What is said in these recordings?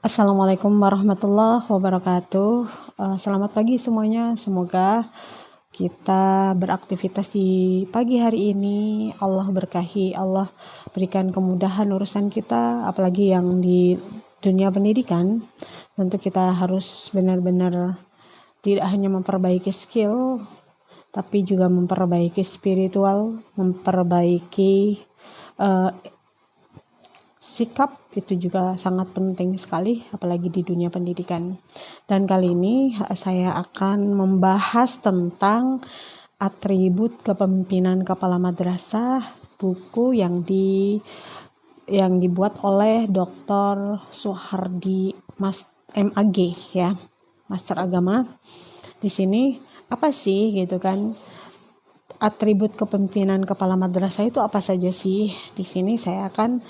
Assalamualaikum warahmatullahi wabarakatuh. Selamat pagi semuanya. Semoga kita beraktivitas di pagi hari ini Allah berkahi, Allah berikan kemudahan urusan kita, apalagi yang di dunia pendidikan. Tentu kita harus benar-benar tidak hanya memperbaiki skill, tapi juga memperbaiki spiritual, memperbaiki sikap. Itu juga sangat penting sekali, apalagi di dunia pendidikan. Dan kali ini saya akan membahas tentang atribut kepemimpinan kepala madrasah, buku yang dibuat oleh Dr. Suhardi MAG ya, Master Agama. Di sini apa sih gitu kan? Atribut kepemimpinan kepala madrasah itu apa saja sih? Di sini saya akan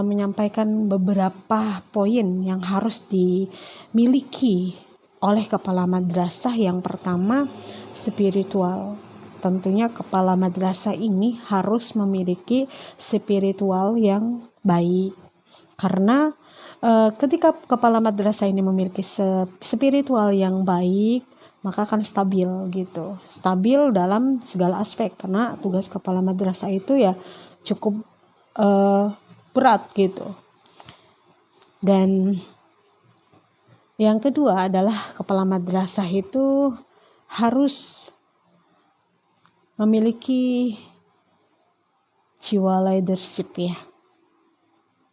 menyampaikan beberapa poin yang harus dimiliki oleh kepala madrasah. Yang pertama, spiritual. Tentunya kepala madrasah ini harus memiliki spiritual yang baik. Karena ketika kepala madrasah ini memiliki spiritual yang baik, maka akan stabil gitu. Stabil dalam segala aspek, karena tugas kepala madrasah itu ya cukup berat gitu. Dan yang kedua adalah kepala madrasah itu harus memiliki jiwa leadership ya.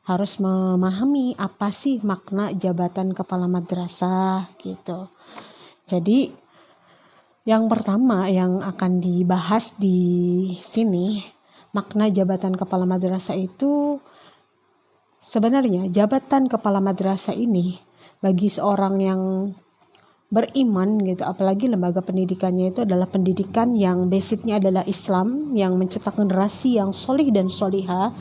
Harus memahami apa sih makna jabatan kepala madrasah gitu. Jadi yang pertama yang akan dibahas di sini, makna jabatan kepala madrasah itu sebenarnya jabatan kepala madrasah ini bagi seorang yang beriman gitu, apalagi lembaga pendidikannya itu adalah pendidikan yang basicnya adalah Islam, yang mencetak generasi yang solih dan solihah.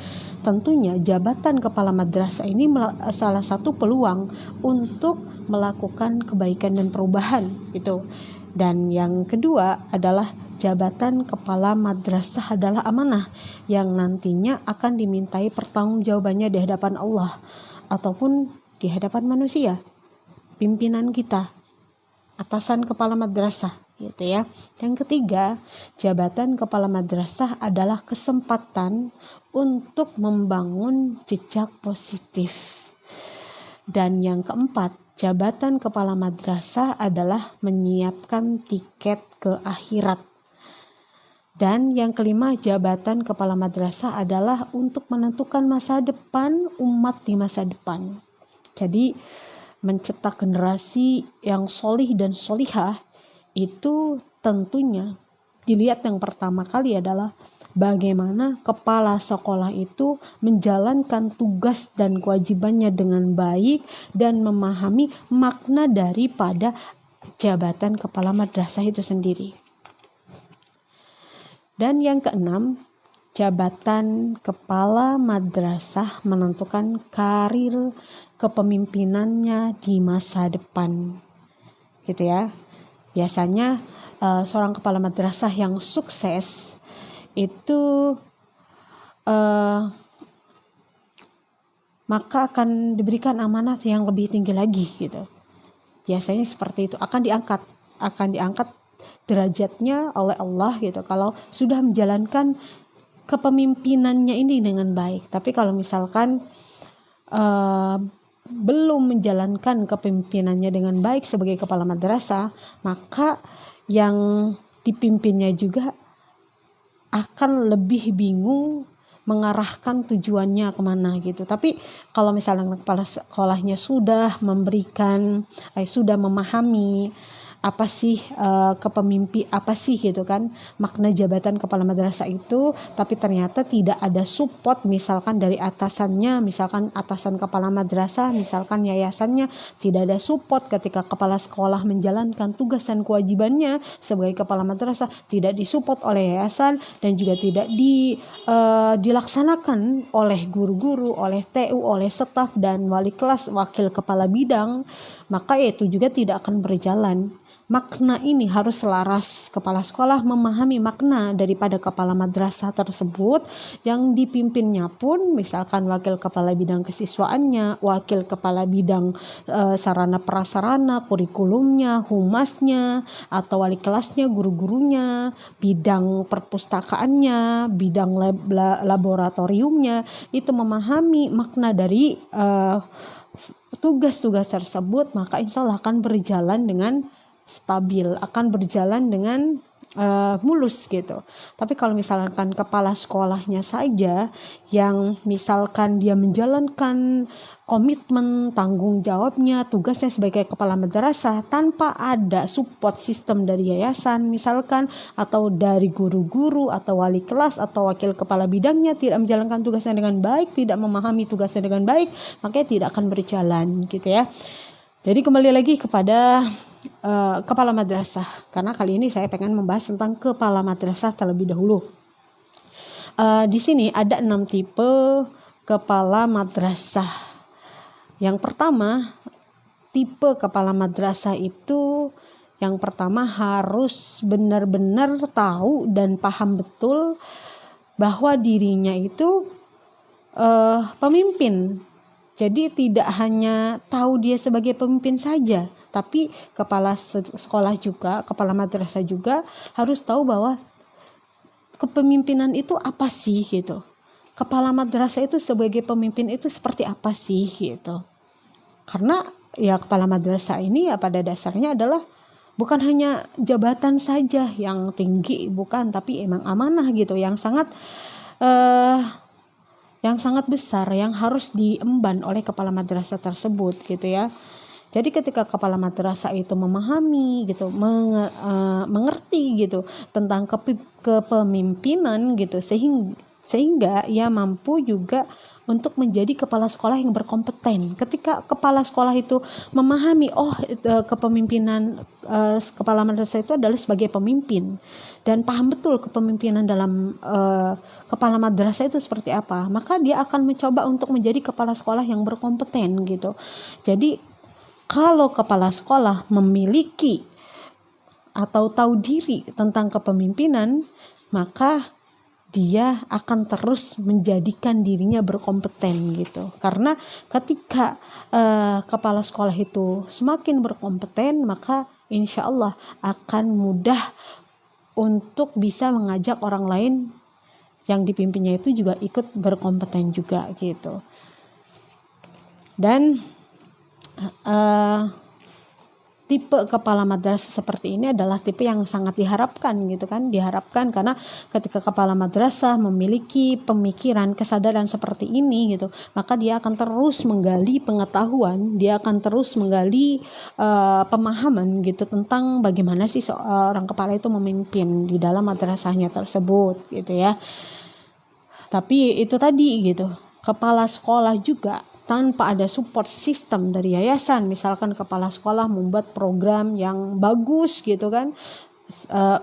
Tentunya jabatan kepala madrasah ini salah satu peluang untuk melakukan kebaikan dan perubahan gitu. Dan yang kedua adalah jabatan kepala madrasah adalah amanah yang nantinya akan dimintai pertanggungjawabannya di hadapan Allah ataupun di hadapan manusia, pimpinan kita, atasan kepala madrasah gitu ya. Yang ketiga, jabatan kepala madrasah adalah kesempatan untuk membangun jejak positif. Dan yang keempat, jabatan kepala madrasah adalah menyiapkan tiket ke akhirat. Dan yang kelima, jabatan kepala madrasah adalah untuk menentukan masa depan umat di masa depan. Jadi mencetak generasi yang solih dan solihah itu tentunya dilihat yang pertama kali adalah bagaimana kepala sekolah itu menjalankan tugas dan kewajibannya dengan baik dan memahami makna daripada jabatan kepala madrasah itu sendiri. Dan yang keenam, jabatan kepala madrasah menentukan karir kepemimpinannya di masa depan gitu ya. Biasanya seorang kepala madrasah yang sukses itu maka akan diberikan amanat yang lebih tinggi lagi gitu. Biasanya seperti itu, akan diangkat derajatnya oleh Allah gitu kalau sudah menjalankan kepemimpinannya ini dengan baik. Tapi kalau misalkan belum menjalankan kepemimpinannya dengan baik sebagai kepala madrasah, maka yang dipimpinnya juga akan lebih bingung mengarahkan tujuannya kemana gitu. Tapi kalau misalnya kepala sekolahnya sudah sudah memahami apa sih apa sih gitu kan makna jabatan kepala madrasah itu, tapi ternyata tidak ada support misalkan dari atasannya, misalkan atasan kepala madrasah, misalkan yayasannya tidak ada support ketika kepala sekolah menjalankan tugas dan kewajibannya sebagai kepala madrasah, tidak disupport oleh yayasan dan juga tidak dilaksanakan oleh guru-guru, oleh TU, oleh staf dan wali kelas, wakil kepala bidang, maka itu juga tidak akan berjalan. makna ini harus selaras. Kepala sekolah memahami makna daripada kepala madrasah tersebut, yang dipimpinnya pun misalkan wakil kepala bidang kesiswaannya, wakil kepala bidang sarana prasarana, kurikulumnya, humasnya, atau wali kelasnya, guru-gurunya, bidang perpustakaannya, bidang laboratoriumnya, itu memahami makna dari tugas-tugas tersebut, maka insya Allah akan berjalan dengan stabil, akan berjalan dengan mulus gitu. Tapi kalau misalkan kepala sekolahnya saja yang misalkan dia menjalankan komitmen, tanggung jawabnya, tugasnya sebagai kepala madrasah tanpa ada support sistem dari yayasan misalkan, atau dari guru-guru atau wali kelas atau wakil kepala bidangnya tidak menjalankan tugasnya dengan baik, tidak memahami tugasnya dengan baik, makanya tidak akan berjalan gitu ya. Jadi kembali lagi kepada kepala madrasah, karena kali ini saya pengen membahas tentang kepala madrasah terlebih dahulu. Di sini ada 6 tipe kepala madrasah. Yang pertama, tipe kepala madrasah itu yang pertama harus benar-benar tahu dan paham betul bahwa dirinya itu pemimpin. Jadi tidak hanya tahu dia sebagai pemimpin saja, tapi kepala sekolah juga, kepala madrasah juga harus tahu bahwa kepemimpinan itu apa sih gitu. Kepala madrasah itu sebagai pemimpin itu seperti apa sih gitu. Karena ya kepala madrasah ini ya pada dasarnya adalah bukan hanya jabatan saja yang tinggi, bukan, tapi emang amanah gitu yang sangat besar yang harus diemban oleh kepala madrasah tersebut gitu ya. Jadi ketika kepala madrasah itu memahami gitu, mengerti gitu tentang kepemimpinan gitu, sehingga ia mampu juga untuk menjadi kepala sekolah yang berkompeten. Ketika kepala sekolah itu memahami kepemimpinan kepala madrasah itu adalah sebagai pemimpin dan paham betul kepemimpinan dalam kepala madrasah itu seperti apa, maka dia akan mencoba untuk menjadi kepala sekolah yang berkompeten gitu. Jadi kalau kepala sekolah memiliki atau tahu diri tentang kepemimpinan, maka dia akan terus menjadikan dirinya berkompeten gitu. Karena ketika kepala sekolah itu semakin berkompeten, maka insya Allah akan mudah untuk bisa mengajak orang lain yang dipimpinnya itu juga ikut berkompeten juga gitu. Dan tipe kepala madrasah seperti ini adalah tipe yang sangat diharapkan gitu kan, diharapkan karena ketika kepala madrasah memiliki pemikiran, kesadaran seperti ini gitu, maka dia akan terus menggali pengetahuan, dia akan terus menggali pemahaman gitu tentang bagaimana sih seorang kepala itu memimpin di dalam madrasahnya tersebut gitu ya. Tapi itu tadi gitu, kepala sekolah juga tanpa ada support sistem dari yayasan, misalkan kepala sekolah membuat program yang bagus gitu kan,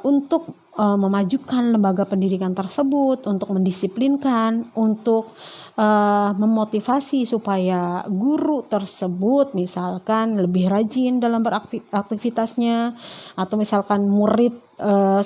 untuk memajukan lembaga pendidikan tersebut, untuk mendisiplinkan, untuk memotivasi supaya guru tersebut misalkan lebih rajin dalam beraktivitasnya, atau misalkan murid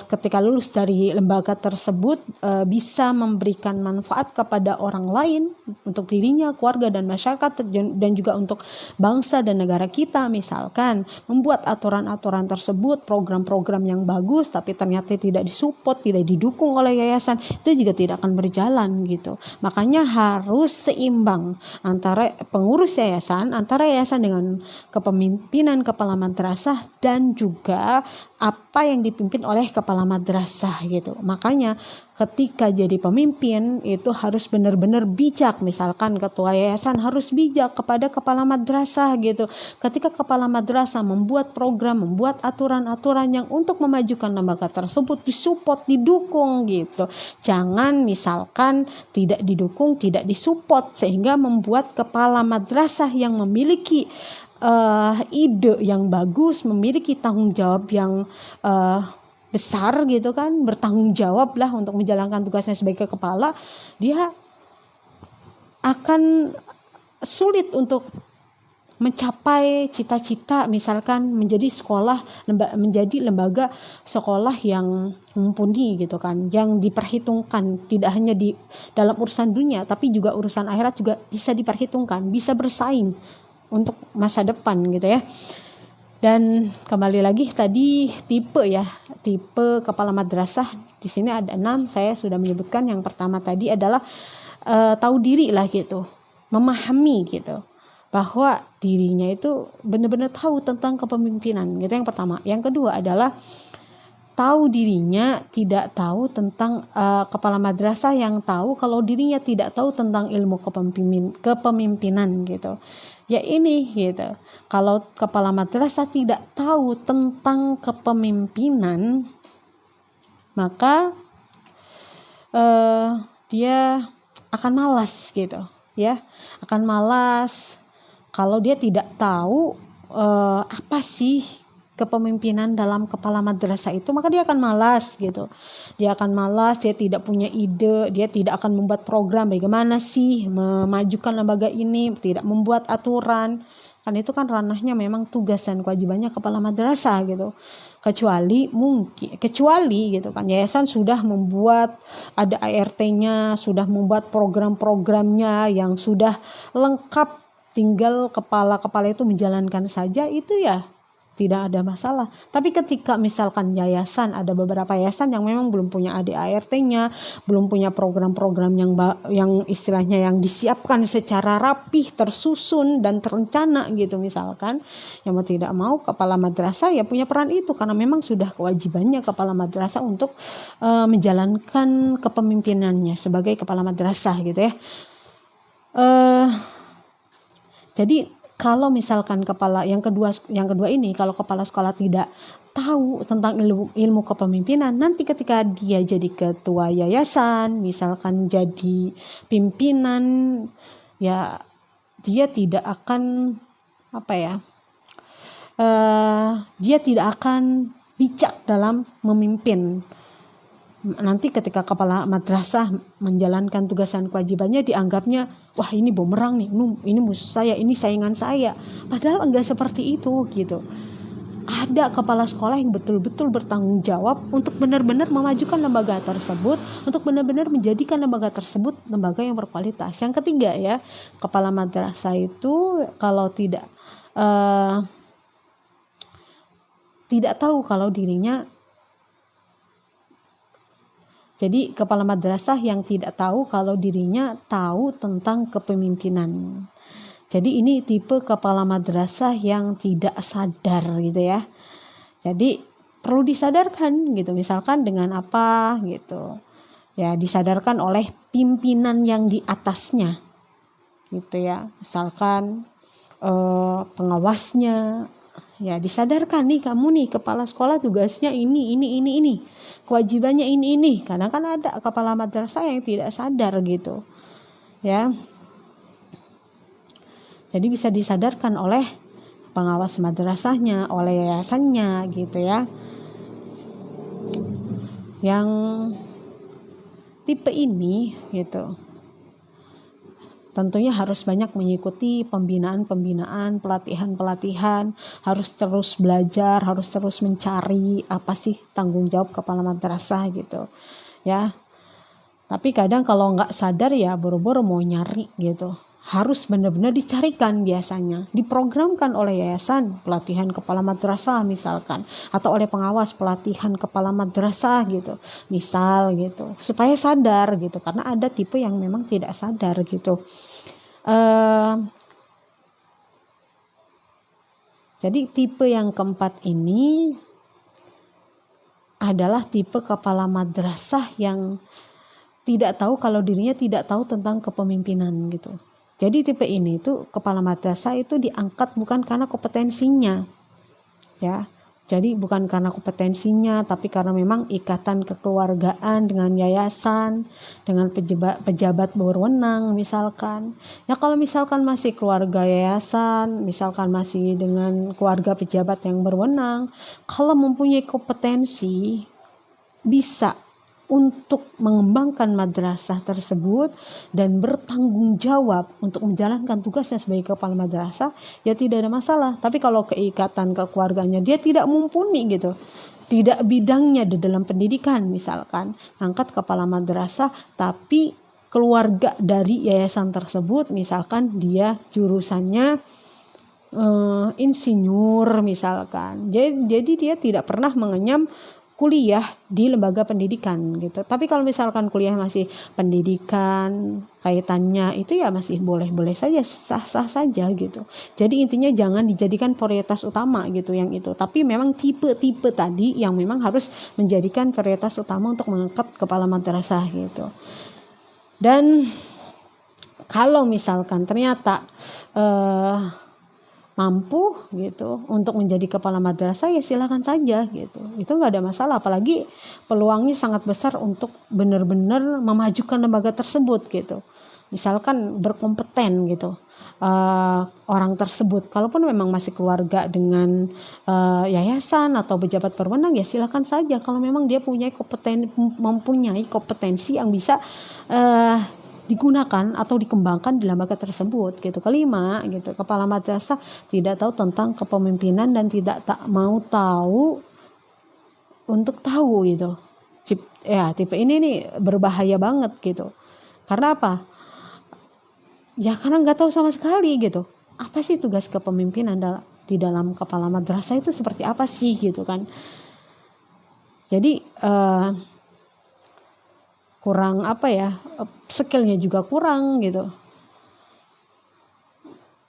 ketika lulus dari lembaga tersebut bisa memberikan manfaat kepada orang lain, untuk dirinya, keluarga dan masyarakat, dan juga untuk bangsa dan negara kita, misalkan membuat aturan-aturan tersebut, program-program yang bagus tapi ternyata tidak disupport, tidak didukung oleh yayasan, itu juga tidak akan berjalan gitu. Makanya harus seimbang antara pengurus yayasan, antara yayasan dengan kepemimpinan kepala madrasah, dan juga apa yang dipimpin oleh kepala madrasah gitu. Makanya ketika jadi pemimpin itu harus benar-benar bijak. Misalkan ketua yayasan harus bijak kepada kepala madrasah gitu. Ketika kepala madrasah membuat program, membuat aturan-aturan yang untuk memajukan lembaga tersebut, disupport, didukung gitu. Jangan misalkan tidak didukung, tidak disupport, sehingga membuat kepala madrasah yang memiliki ide yang bagus, memiliki tanggung jawab yang besar gitu kan, bertanggung jawab lah untuk menjalankan tugasnya sebagai kepala, dia akan sulit untuk mencapai cita-cita, misalkan menjadi lembaga sekolah yang mumpuni gitu kan, yang diperhitungkan tidak hanya di dalam urusan dunia tapi juga urusan akhirat juga bisa diperhitungkan, bisa bersaing untuk masa depan gitu ya. Dan kembali lagi tadi tipe kepala madrasah di sini ada 6, saya sudah menyebutkan. Yang pertama tadi adalah tahu diri lah gitu, memahami gitu bahwa dirinya itu benar-benar tahu tentang kepemimpinan gitu, yang pertama. Yang kedua adalah tahu dirinya tidak tahu tentang kepala madrasah yang tahu kalau dirinya tidak tahu tentang ilmu kepemimpinan gitu. Ya ini gitu. Kalau kepala madrasah tidak tahu tentang kepemimpinan, maka dia akan malas gitu ya, akan malas. Kalau dia tidak tahu apa sih kepemimpinan dalam kepala madrasah itu, maka dia akan malas gitu. Dia akan malas, dia tidak punya ide, dia tidak akan membuat program bagaimana sih memajukan lembaga ini, tidak membuat aturan. Kan itu kan ranahnya memang tugas dan kewajibannya kepala madrasah gitu. Kecuali gitu kan, yayasan sudah membuat ada ART-nya, sudah membuat program-programnya yang sudah lengkap, tinggal kepala-kepala itu menjalankan saja, itu ya tidak ada masalah. Tapi ketika misalkan yayasan, ada beberapa yayasan yang memang belum punya ADART-nya, belum punya program-program yang istilahnya yang disiapkan secara rapih, tersusun dan terencana gitu misalkan, yang mau tidak mau kepala madrasah ya punya peran itu, karena memang sudah kewajibannya kepala madrasah untuk menjalankan kepemimpinannya sebagai kepala madrasah gitu ya. Jadi kalau misalkan yang kedua ini, kalau kepala sekolah tidak tahu tentang ilmu kepemimpinan, nanti ketika dia jadi ketua yayasan, misalkan jadi pimpinan, ya dia tidak akan dia tidak akan bijak dalam memimpin. Nanti ketika kepala madrasah menjalankan tugas dan kewajibannya, dianggapnya wah ini bumerang nih, ini musuh saya, ini saingan saya. Padahal enggak seperti itu gitu. Ada kepala sekolah yang betul-betul bertanggung jawab untuk benar-benar memajukan lembaga tersebut, untuk benar-benar menjadikan lembaga tersebut lembaga yang berkualitas. Yang ketiga ya, kepala madrasah itu kalau tidak tahu kalau dirinya, jadi kepala madrasah yang tidak tahu kalau dirinya tahu tentang kepemimpinan. Jadi ini tipe kepala madrasah yang tidak sadar gitu ya. Jadi perlu disadarkan gitu, misalkan dengan apa gitu. Ya disadarkan oleh pimpinan yang di atasnya gitu ya. Misalkan pengawasnya, ya disadarkan nih, kamu nih kepala sekolah tugasnya ini, kewajibannya ini. Karena kan ada kepala madrasah yang tidak sadar gitu ya. Jadi bisa disadarkan oleh pengawas madrasahnya, oleh yayasannya gitu ya. Yang tipe ini gitu tentunya harus banyak mengikuti pembinaan, pelatihan, harus terus belajar, harus terus mencari apa sih tanggung jawab kepala madrasah gitu ya. Tapi kadang kalau nggak sadar ya boro-boro mau nyari gitu. Harus benar-benar dicarikan, biasanya diprogramkan oleh yayasan pelatihan kepala madrasah misalkan, atau oleh pengawas pelatihan kepala madrasah gitu misal gitu, supaya sadar gitu. Karena ada tipe yang memang tidak sadar gitu. Jadi tipe yang keempat ini adalah tipe kepala madrasah yang tidak tahu kalau dirinya tidak tahu tentang kepemimpinan gitu. Jadi tipe ini tuh kepala madrasah itu diangkat bukan karena kompetensinya ya. Jadi bukan karena kompetensinya, tapi karena memang ikatan kekeluargaan dengan yayasan, dengan pejabat berwenang misalkan. Ya kalau misalkan masih keluarga yayasan, misalkan masih dengan keluarga pejabat yang berwenang, kalau mempunyai kompetensi bisa untuk mengembangkan madrasah tersebut dan bertanggung jawab untuk menjalankan tugasnya sebagai kepala madrasah, ya tidak ada masalah. Tapi kalau keikatan kekeluarganya dia tidak mumpuni gitu, tidak bidangnya di dalam pendidikan, misalkan angkat kepala madrasah tapi keluarga dari yayasan tersebut misalkan dia jurusannya insinyur misalkan, jadi dia tidak pernah mengenyam kuliah di lembaga pendidikan gitu. Tapi kalau misalkan kuliah masih pendidikan kaitannya itu ya masih boleh-boleh saja, sah-sah saja gitu. Jadi intinya jangan dijadikan prioritas utama gitu yang itu. Tapi memang tipe-tipe tadi yang memang harus menjadikan prioritas utama untuk mengangkat kepala madrasah gitu. Dan kalau misalkan ternyata mampu gitu untuk menjadi kepala madrasah, ya silakan saja gitu, itu nggak ada masalah. Apalagi peluangnya sangat besar untuk benar-benar memajukan lembaga tersebut gitu, misalkan berkompeten gitu orang tersebut. Kalaupun memang masih keluarga dengan yayasan atau pejabat berwenang, ya silakan saja kalau memang dia mempunyai kompetensi yang bisa digunakan atau dikembangkan di lembaga tersebut gitu. Kelima gitu, kepala madrasah tidak tahu tentang kepemimpinan dan tidak mau tahu untuk tahu gitu. Ya tipe ini nih berbahaya banget gitu. Karena apa? Ya karena nggak tahu sama sekali gitu. Apa sih tugas kepemimpinan di dalam kepala madrasah itu seperti apa sih gitu kan? Jadi kurang apa ya, skillnya juga kurang gitu.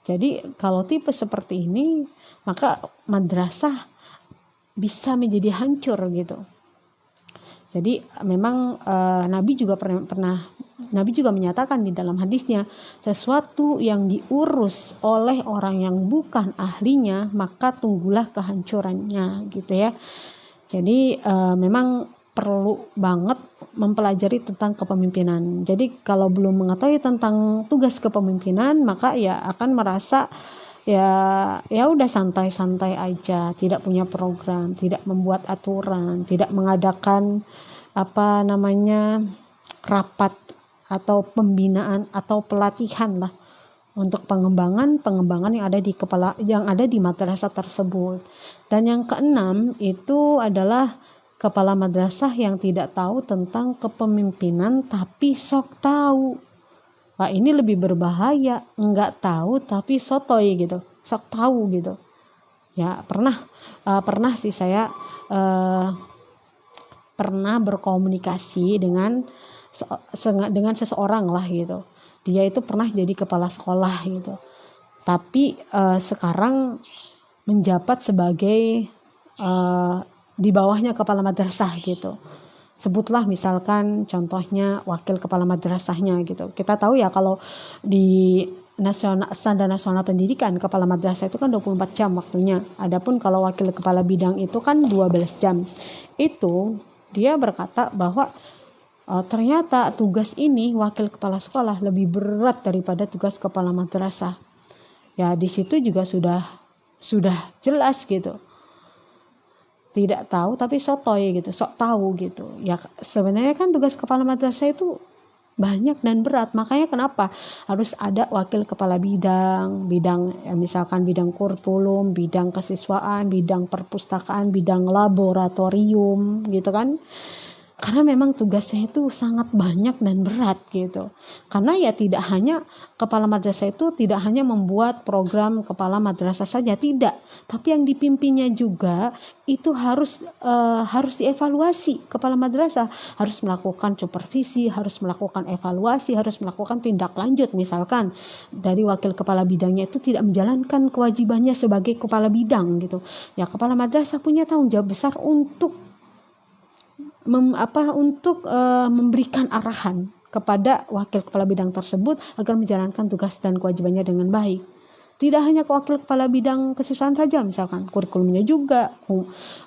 Jadi kalau tipe seperti ini, maka madrasah bisa menjadi hancur gitu. Jadi memang Nabi juga Nabi juga menyatakan di dalam hadisnya, sesuatu yang diurus oleh orang yang bukan ahlinya maka tunggulah kehancurannya gitu ya. Jadi memang perlu banget mempelajari tentang kepemimpinan. Jadi kalau belum mengetahui tentang tugas kepemimpinan, maka ya akan merasa ya udah santai-santai aja, tidak punya program, tidak membuat aturan, tidak mengadakan rapat atau pembinaan atau pelatihan lah untuk pengembangan yang ada di madrasah tersebut. Dan yang keenam itu adalah kepala madrasah yang tidak tahu tentang kepemimpinan tapi sok tahu. Wah, ini lebih berbahaya, enggak tahu tapi sotoy gitu, sok tahu gitu. Ya pernah sih saya pernah berkomunikasi dengan seseorang lah gitu. Dia itu pernah jadi kepala sekolah gitu. Tapi sekarang menjabat sebagai di bawahnya kepala madrasah gitu. Sebutlah misalkan contohnya wakil kepala madrasahnya gitu. Kita tahu ya kalau di standar nasional pendidikan kepala madrasah itu kan 24 jam waktunya. Adapun kalau wakil kepala bidang itu kan 12 jam. Itu dia berkata bahwa ternyata tugas ini wakil kepala sekolah lebih berat daripada tugas kepala madrasah. Ya di situ juga sudah jelas gitu. Tidak tahu tapi sotoy gitu, sok tahu gitu. Ya sebenarnya kan tugas kepala madrasah itu banyak dan berat. Makanya kenapa harus ada wakil kepala bidang ya misalkan bidang kurikulum, bidang kesiswaan, bidang perpustakaan, bidang laboratorium gitu kan. Karena memang tugasnya itu sangat banyak dan berat gitu. Karena ya tidak hanya kepala madrasah itu tidak hanya membuat program kepala madrasah saja, tidak. Tapi yang dipimpinnya juga itu harus dievaluasi. Kepala madrasah harus melakukan supervisi, harus melakukan evaluasi, harus melakukan tindak lanjut. Misalkan dari wakil kepala bidangnya itu tidak menjalankan kewajibannya sebagai kepala bidang gitu. Ya kepala madrasah punya tanggung jawab besar untuk memberikan arahan kepada wakil kepala bidang tersebut agar menjalankan tugas dan kewajibannya dengan baik. Tidak hanya ke wakil kepala bidang kesiswaan saja, misalkan kurikulumnya juga,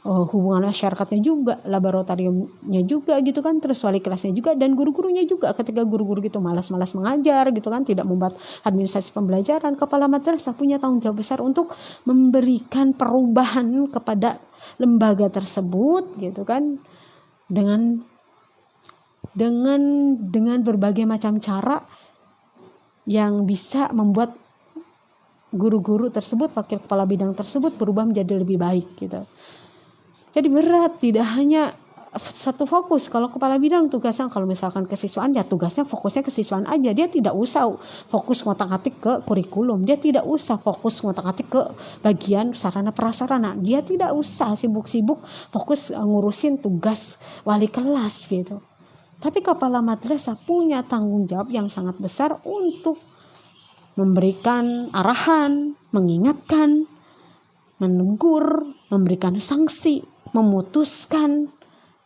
hubungan masyarakatnya juga, laboratoriumnya juga gitu kan, terus wali kelasnya juga dan guru-gurunya juga. Ketika guru-guru gitu malas-malas mengajar gitu kan, tidak membuat administrasi pembelajaran, kepala madrasah punya tanggung jawab besar untuk memberikan perubahan kepada lembaga tersebut gitu kan, dengan dengan berbagai macam cara yang bisa membuat guru-guru tersebut, wakil kepala bidang tersebut berubah menjadi lebih baik gitu. Jadi berat, tidak hanya satu fokus. Kalau kepala bidang tugasnya, kalau misalkan kesiswaan, ya tugasnya fokusnya kesiswaan aja. Dia tidak usah fokus ngotak-atik ke kurikulum. Dia tidak usah fokus ngotak-atik ke bagian sarana prasarana. Dia tidak usah sibuk-sibuk fokus ngurusin tugas wali kelas gitu. Tapi kepala madrasah punya tanggung jawab yang sangat besar untuk memberikan arahan, mengingatkan, menegur, memberikan sanksi, memutuskan.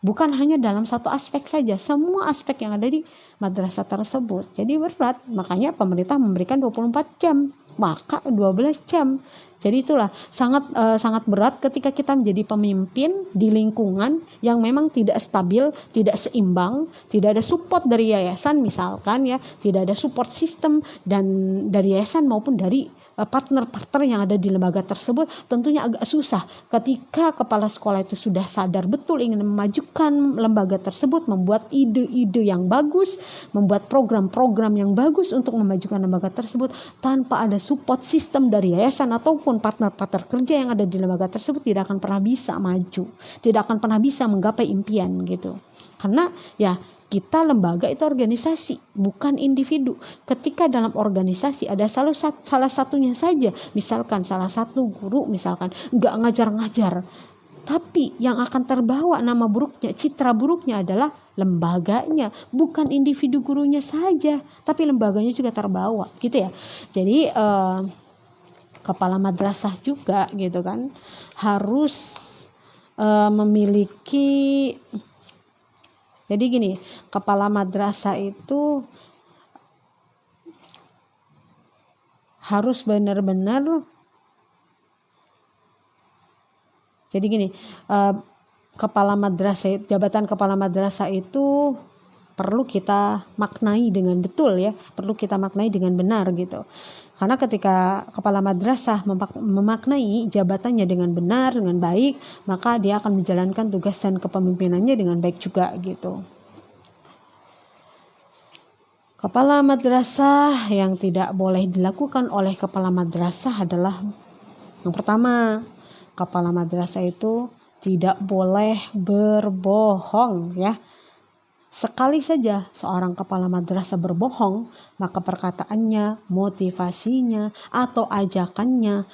Bukan hanya dalam satu aspek saja, semua aspek yang ada di madrasah tersebut. Jadi berat, makanya pemerintah memberikan 24 jam, maka 12 jam. Jadi itulah sangat berat ketika kita menjadi pemimpin di lingkungan yang memang tidak stabil, tidak seimbang, tidak ada support dari yayasan misalkan ya, tidak ada support sistem dan dari yayasan maupun dari partner-partner yang ada di lembaga tersebut. Tentunya agak susah ketika kepala sekolah itu sudah sadar betul ingin memajukan lembaga tersebut, membuat ide-ide yang bagus, membuat program-program yang bagus untuk memajukan lembaga tersebut, tanpa ada support sistem dari yayasan ataupun partner-partner kerja yang ada di lembaga tersebut, tidak akan pernah bisa maju, tidak akan pernah bisa menggapai impian gitu. Karena ya kita lembaga itu organisasi, bukan individu. Ketika dalam organisasi ada salah satunya saja, misalkan salah satu guru misalkan nggak ngajar-ngajar, tapi yang akan terbawa nama buruknya, citra buruknya adalah lembaganya, bukan individu gurunya saja, tapi lembaganya juga terbawa, gitu ya. Jadi kepala madrasah juga gitu kan harus memiliki. Jadi gini, kepala madrasah itu harus benar-benar, jadi gini, kepala madrasah, jabatan kepala madrasah itu perlu kita maknai dengan betul ya, perlu kita maknai dengan benar gitu. Karena ketika kepala madrasah memaknai jabatannya dengan benar, dengan baik, maka dia akan menjalankan tugas dan kepemimpinannya dengan baik juga gitu. Kepala madrasah yang tidak boleh dilakukan oleh kepala madrasah adalah yang pertama, kepala madrasah itu tidak boleh berbohong ya. Sekali saja seorang kepala madrasah berbohong, maka perkataannya, motivasinya, atau ajakannya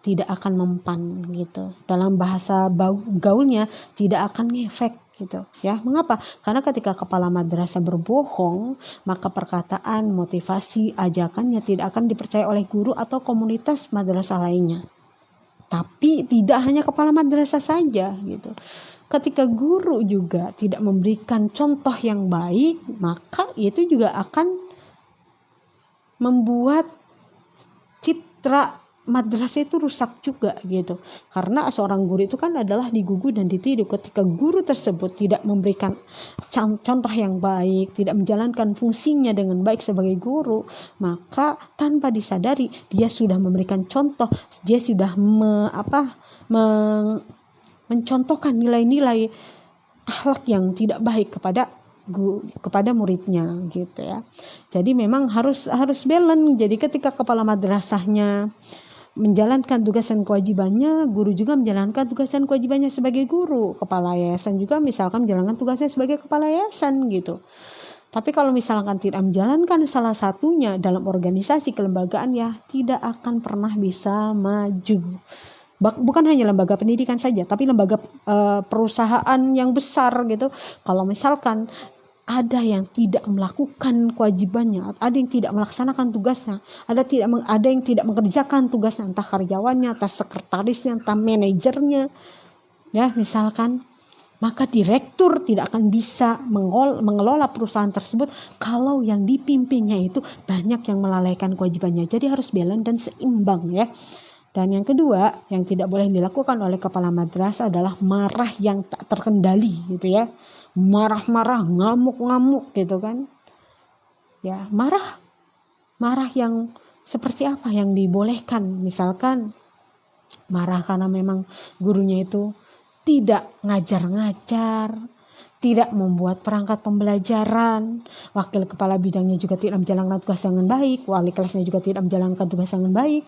tidak akan mempan gitu. Dalam bahasa gaulnya tidak akan ngefek gitu ya. Mengapa? Karena ketika kepala madrasah berbohong, maka perkataan, motivasi, ajakannya tidak akan dipercaya oleh guru atau komunitas madrasah lainnya. Tapi tidak hanya kepala madrasah saja gitu. Ketika guru juga tidak memberikan contoh yang baik, maka itu juga akan membuat citra madrasah itu rusak juga gitu. Karena seorang guru itu kan adalah digugu dan ditiru. Ketika guru tersebut tidak memberikan contoh yang baik, tidak menjalankan fungsinya dengan baik sebagai guru, maka tanpa disadari dia sudah memberikan contoh, dia sudah mencontohkan nilai-nilai akhlak yang tidak baik kepada muridnya gitu ya. Jadi memang harus balance. Jadi ketika kepala madrasahnya menjalankan tugas dan kewajibannya, guru juga menjalankan tugas dan kewajibannya sebagai guru. Kepala yayasan juga misalkan menjalankan tugasnya sebagai kepala yayasan gitu. Tapi kalau misalkan tidak menjalankan salah satunya dalam organisasi kelembagaan, ya tidak akan pernah bisa maju. Bukan hanya lembaga pendidikan saja, tapi lembaga perusahaan yang besar gitu. Kalau misalkan ada yang tidak melakukan kewajibannya, ada yang tidak melaksanakan tugasnya, ada yang tidak mengerjakan tugasnya, entah karyawannya, entah sekretarisnya, entah manajernya, ya misalkan, maka direktur tidak akan bisa mengelola perusahaan tersebut kalau yang dipimpinnya itu banyak yang melalaikan kewajibannya. Jadi harus balance dan seimbang ya. Dan yang kedua yang tidak boleh dilakukan oleh kepala madrasah adalah marah yang tak terkendali gitu ya. Marah-marah, ngamuk-ngamuk gitu kan. Ya, marah yang seperti apa yang dibolehkan. Misalkan marah karena memang gurunya itu tidak ngajar-ngajar, tidak membuat perangkat pembelajaran, wakil kepala bidangnya juga tidak menjalankan tugas dengan baik, wali kelasnya juga tidak menjalankan tugas dengan baik,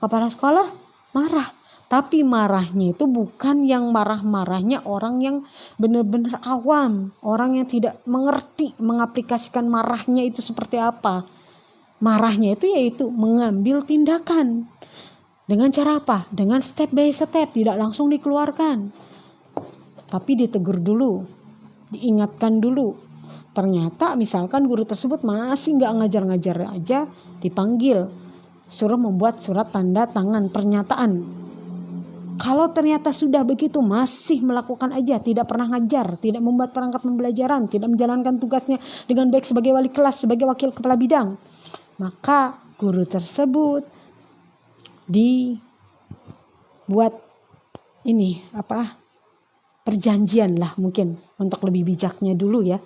kepala sekolah marah. Tapi marahnya itu bukan yang marah-marahnya orang yang benar-benar awam, orang yang tidak mengerti mengaplikasikan marahnya itu seperti apa. Marahnya itu yaitu mengambil tindakan. Dengan cara apa? Dengan step by step, tidak langsung dikeluarkan. Tapi ditegur dulu, diingatkan dulu. Ternyata misalkan guru tersebut masih gak ngajar-ngajar aja, dipanggil, suruh membuat surat tanda tangan pernyataan. Kalau ternyata sudah begitu masih melakukan aja, tidak pernah ngajar, tidak membuat perangkat pembelajaran, tidak menjalankan tugasnya dengan baik sebagai wali kelas, sebagai wakil kepala bidang, maka guru tersebut dibuat perjanjian lah, mungkin untuk lebih bijaknya dulu ya.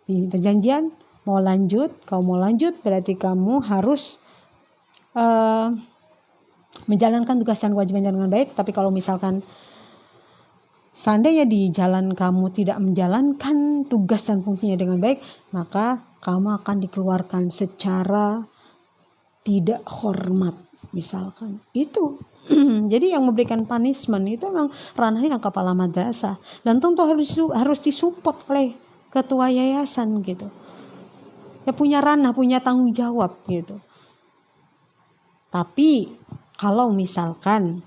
Perjanjian mau lanjut, kalau mau lanjut berarti kamu harus menjalankan tugas dan kewajiban dengan baik. Tapi kalau misalkan seandainya di jalan kamu tidak menjalankan tugas dan fungsinya dengan baik, maka kamu akan dikeluarkan secara tidak hormat misalkan. Itu jadi yang memberikan punishment itu memang ranahnya kepala madrasah, dan tentu harus disupport oleh ketua yayasan gitu. Ya punya ranah, punya tanggung jawab gitu. Tapi kalau misalkan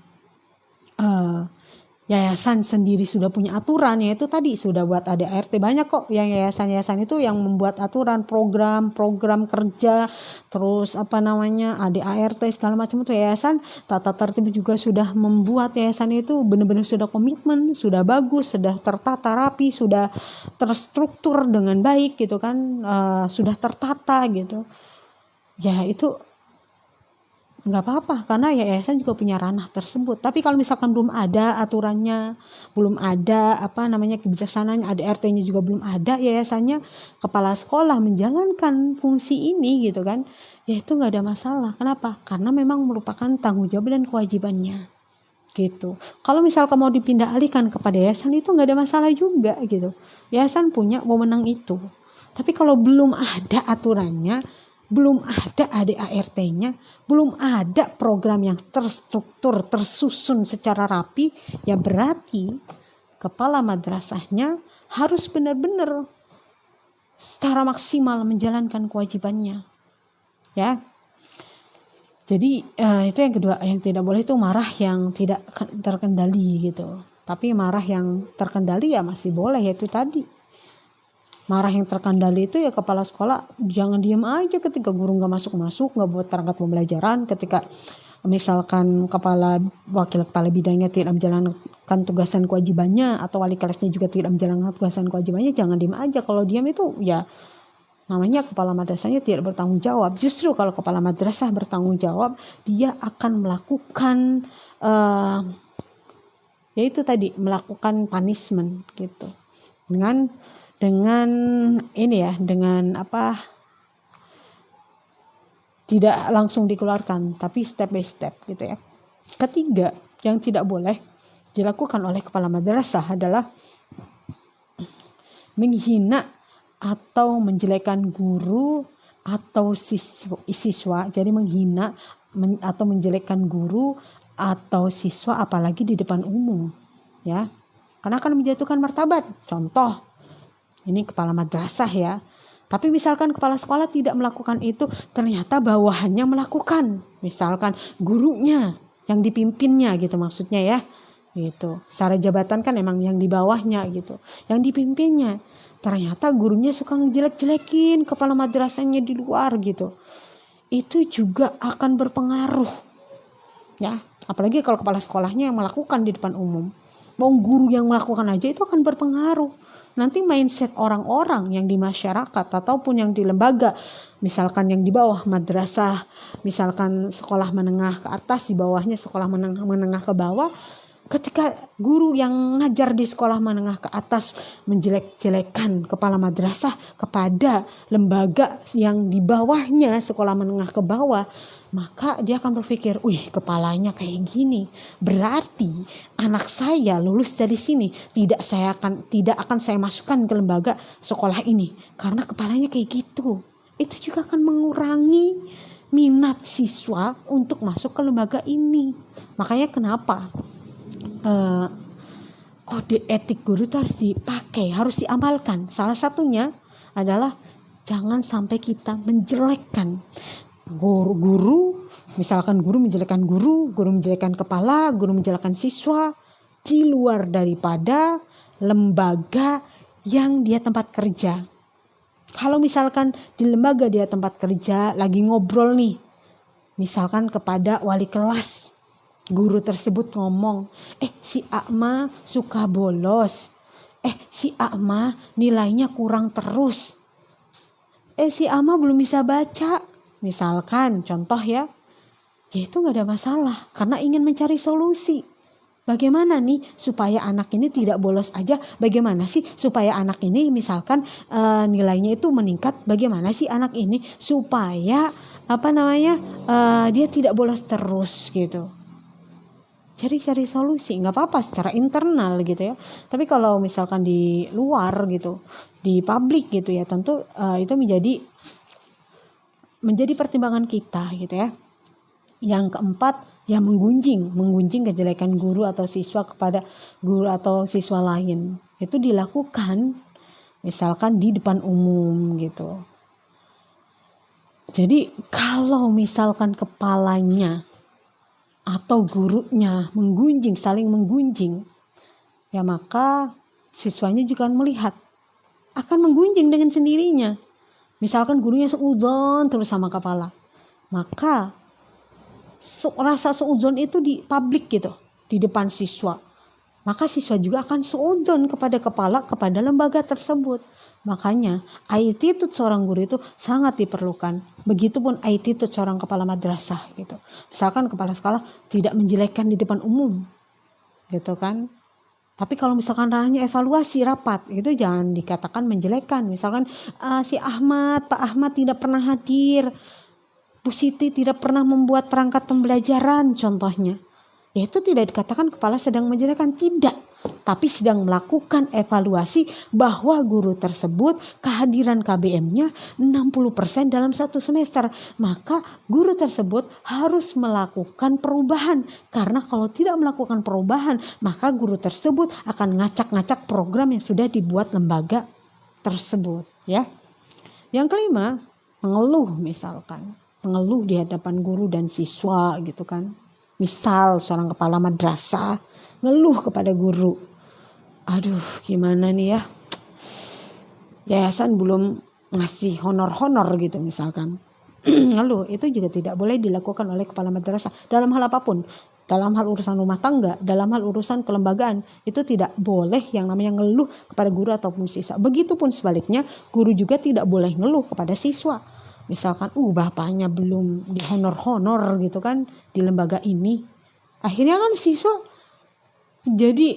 yayasan sendiri sudah punya aturan, yaitu tadi sudah buat ADART, banyak kok yang yayasan-yayasan itu yang membuat aturan, program kerja, terus ADART segala macam itu yayasan. Tata tertib juga sudah membuat yayasan itu benar-benar sudah komitmen, sudah bagus, sudah tertata rapi, sudah terstruktur dengan baik gitu kan, sudah tertata gitu. Ya itu nggak apa-apa, karena yayasan juga punya ranah tersebut. Tapi kalau misalkan belum ada aturannya, belum ada kebijaksanaan, ADRT-nya juga belum ada, yayasannya, kepala sekolah menjalankan fungsi ini gitu kan, ya itu nggak ada masalah. Kenapa? Karena memang merupakan tanggung jawab dan kewajibannya gitu. Kalau misalkan mau dipindah alihkan kepada yayasan, itu nggak ada masalah juga gitu. Yayasan punya wewenang itu. Tapi kalau belum ada aturannya, belum ada ADART-nya, belum ada program yang terstruktur, tersusun secara rapi, ya berarti kepala madrasahnya harus benar-benar secara maksimal menjalankan kewajibannya. Ya. Jadi itu yang kedua, yang tidak boleh itu marah yang tidak terkendali gitu. Tapi marah yang terkendali ya masih boleh, yaitu tadi. Marah yang terkendali itu ya kepala sekolah jangan diam aja ketika guru nggak masuk, nggak buat perangkat pembelajaran, ketika misalkan wakil kepala bidangnya tidak menjalankan tugas dan kewajibannya, atau wali kelasnya juga tidak menjalankan tugas dan kewajibannya, jangan diam aja. Kalau diam itu ya namanya kepala madrasahnya tidak bertanggung jawab. Justru kalau kepala madrasah bertanggung jawab, dia akan melakukan yaitu tadi, melakukan punishment gitu. Dengan tidak langsung dikeluarkan, tapi step by step gitu ya. Ketiga, yang tidak boleh dilakukan oleh kepala madrasah adalah menghina atau menjelekkan guru atau siswa. Jadi menghina atau menjelekkan guru atau siswa, apalagi di depan umum ya, karena akan menjatuhkan martabat. Contoh, ini kepala madrasah ya. Tapi misalkan kepala sekolah tidak melakukan itu, ternyata bawahannya melakukan. Misalkan gurunya yang dipimpinnya gitu maksudnya ya. Gitu. Secara jabatan kan emang yang di bawahnya gitu. Yang dipimpinnya. Ternyata gurunya suka ngejelek-jelekin kepala madrasahnya di luar gitu. Itu juga akan berpengaruh. Ya, apalagi kalau kepala sekolahnya yang melakukan di depan umum. Mau guru yang melakukan aja itu akan berpengaruh. Nanti mindset orang-orang yang di masyarakat ataupun yang di lembaga, misalkan yang di bawah madrasah, misalkan sekolah menengah ke atas, di bawahnya sekolah menengah ke bawah, ketika guru yang ngajar di sekolah menengah ke atas menjelek-jelekan kepala madrasah kepada lembaga yang di bawahnya sekolah menengah ke bawah, maka dia akan berpikir, wih kepalanya kayak gini, berarti anak saya lulus dari sini tidak akan saya masukkan ke lembaga sekolah ini karena kepalanya kayak gitu. Itu juga akan mengurangi minat siswa untuk masuk ke lembaga ini. Makanya kenapa kode etik guru itu harus dipakai, harus diamalkan. Salah satunya adalah jangan sampai kita menjelekkan guru, misalkan guru menjelekkan guru menjelekkan kepala, guru menjelekkan siswa di luar daripada lembaga yang dia tempat kerja. Kalau misalkan di lembaga dia tempat kerja lagi ngobrol nih, misalkan kepada wali kelas, guru tersebut ngomong, si Akma suka bolos, si Akma nilainya kurang terus, si Akma belum bisa baca, misalkan contoh ya itu gak ada masalah karena ingin mencari solusi. Bagaimana nih supaya anak ini tidak bolos aja, bagaimana sih supaya anak ini misalkan nilainya itu meningkat, bagaimana sih anak ini supaya dia tidak bolos terus gitu. Cari solusi, nggak apa-apa secara internal gitu ya. Tapi kalau misalkan di luar gitu, di publik gitu ya, tentu itu menjadi pertimbangan kita gitu ya. Yang keempat, ya menggunjing kejelekan guru atau siswa kepada guru atau siswa lain. Itu dilakukan misalkan di depan umum gitu. Jadi kalau misalkan kepalanya atau gurunya saling menggunjing, ya maka siswanya juga akan menggunjing dengan sendirinya. Misalkan gurunya seuzon terus sama kepala, maka rasa seuzon itu di publik gitu, di depan siswa, maka siswa juga akan seuzon kepada kepala, kepada lembaga tersebut. Makanya attitude seorang guru itu sangat diperlukan. Begitupun attitude seorang kepala madrasah gitu. Misalkan kepala sekolah tidak menjelekkan di depan umum gitu kan. Tapi kalau misalkan ranahnya evaluasi rapat, itu jangan dikatakan menjelekkan. Misalkan Pak Ahmad tidak pernah hadir, Bu Siti tidak pernah membuat perangkat pembelajaran contohnya. Ya itu tidak dikatakan kepala sedang menjelekkan, tidak. Tapi sedang melakukan evaluasi bahwa guru tersebut kehadiran KBM-nya 60% dalam satu semester. Maka guru tersebut harus melakukan perubahan. Karena kalau tidak melakukan perubahan, maka guru tersebut akan ngacak-ngacak program yang sudah dibuat lembaga tersebut. Ya. Yang kelima, mengeluh misalkan. Mengeluh di hadapan guru dan siswa gitu kan. Misal seorang kepala madrasah ngeluh kepada guru, aduh gimana nih ya, yayasan belum ngasih honor gitu misalkan. Ngeluh itu juga tidak boleh dilakukan oleh kepala madrasah dalam hal apapun. Dalam hal urusan rumah tangga, dalam hal urusan kelembagaan, itu tidak boleh yang namanya ngeluh kepada guru ataupun siswa. Begitupun sebaliknya, guru juga tidak boleh ngeluh kepada siswa. Misalkan bapaknya belum dihonor gitu kan di lembaga ini. Akhirnya kan siswa jadi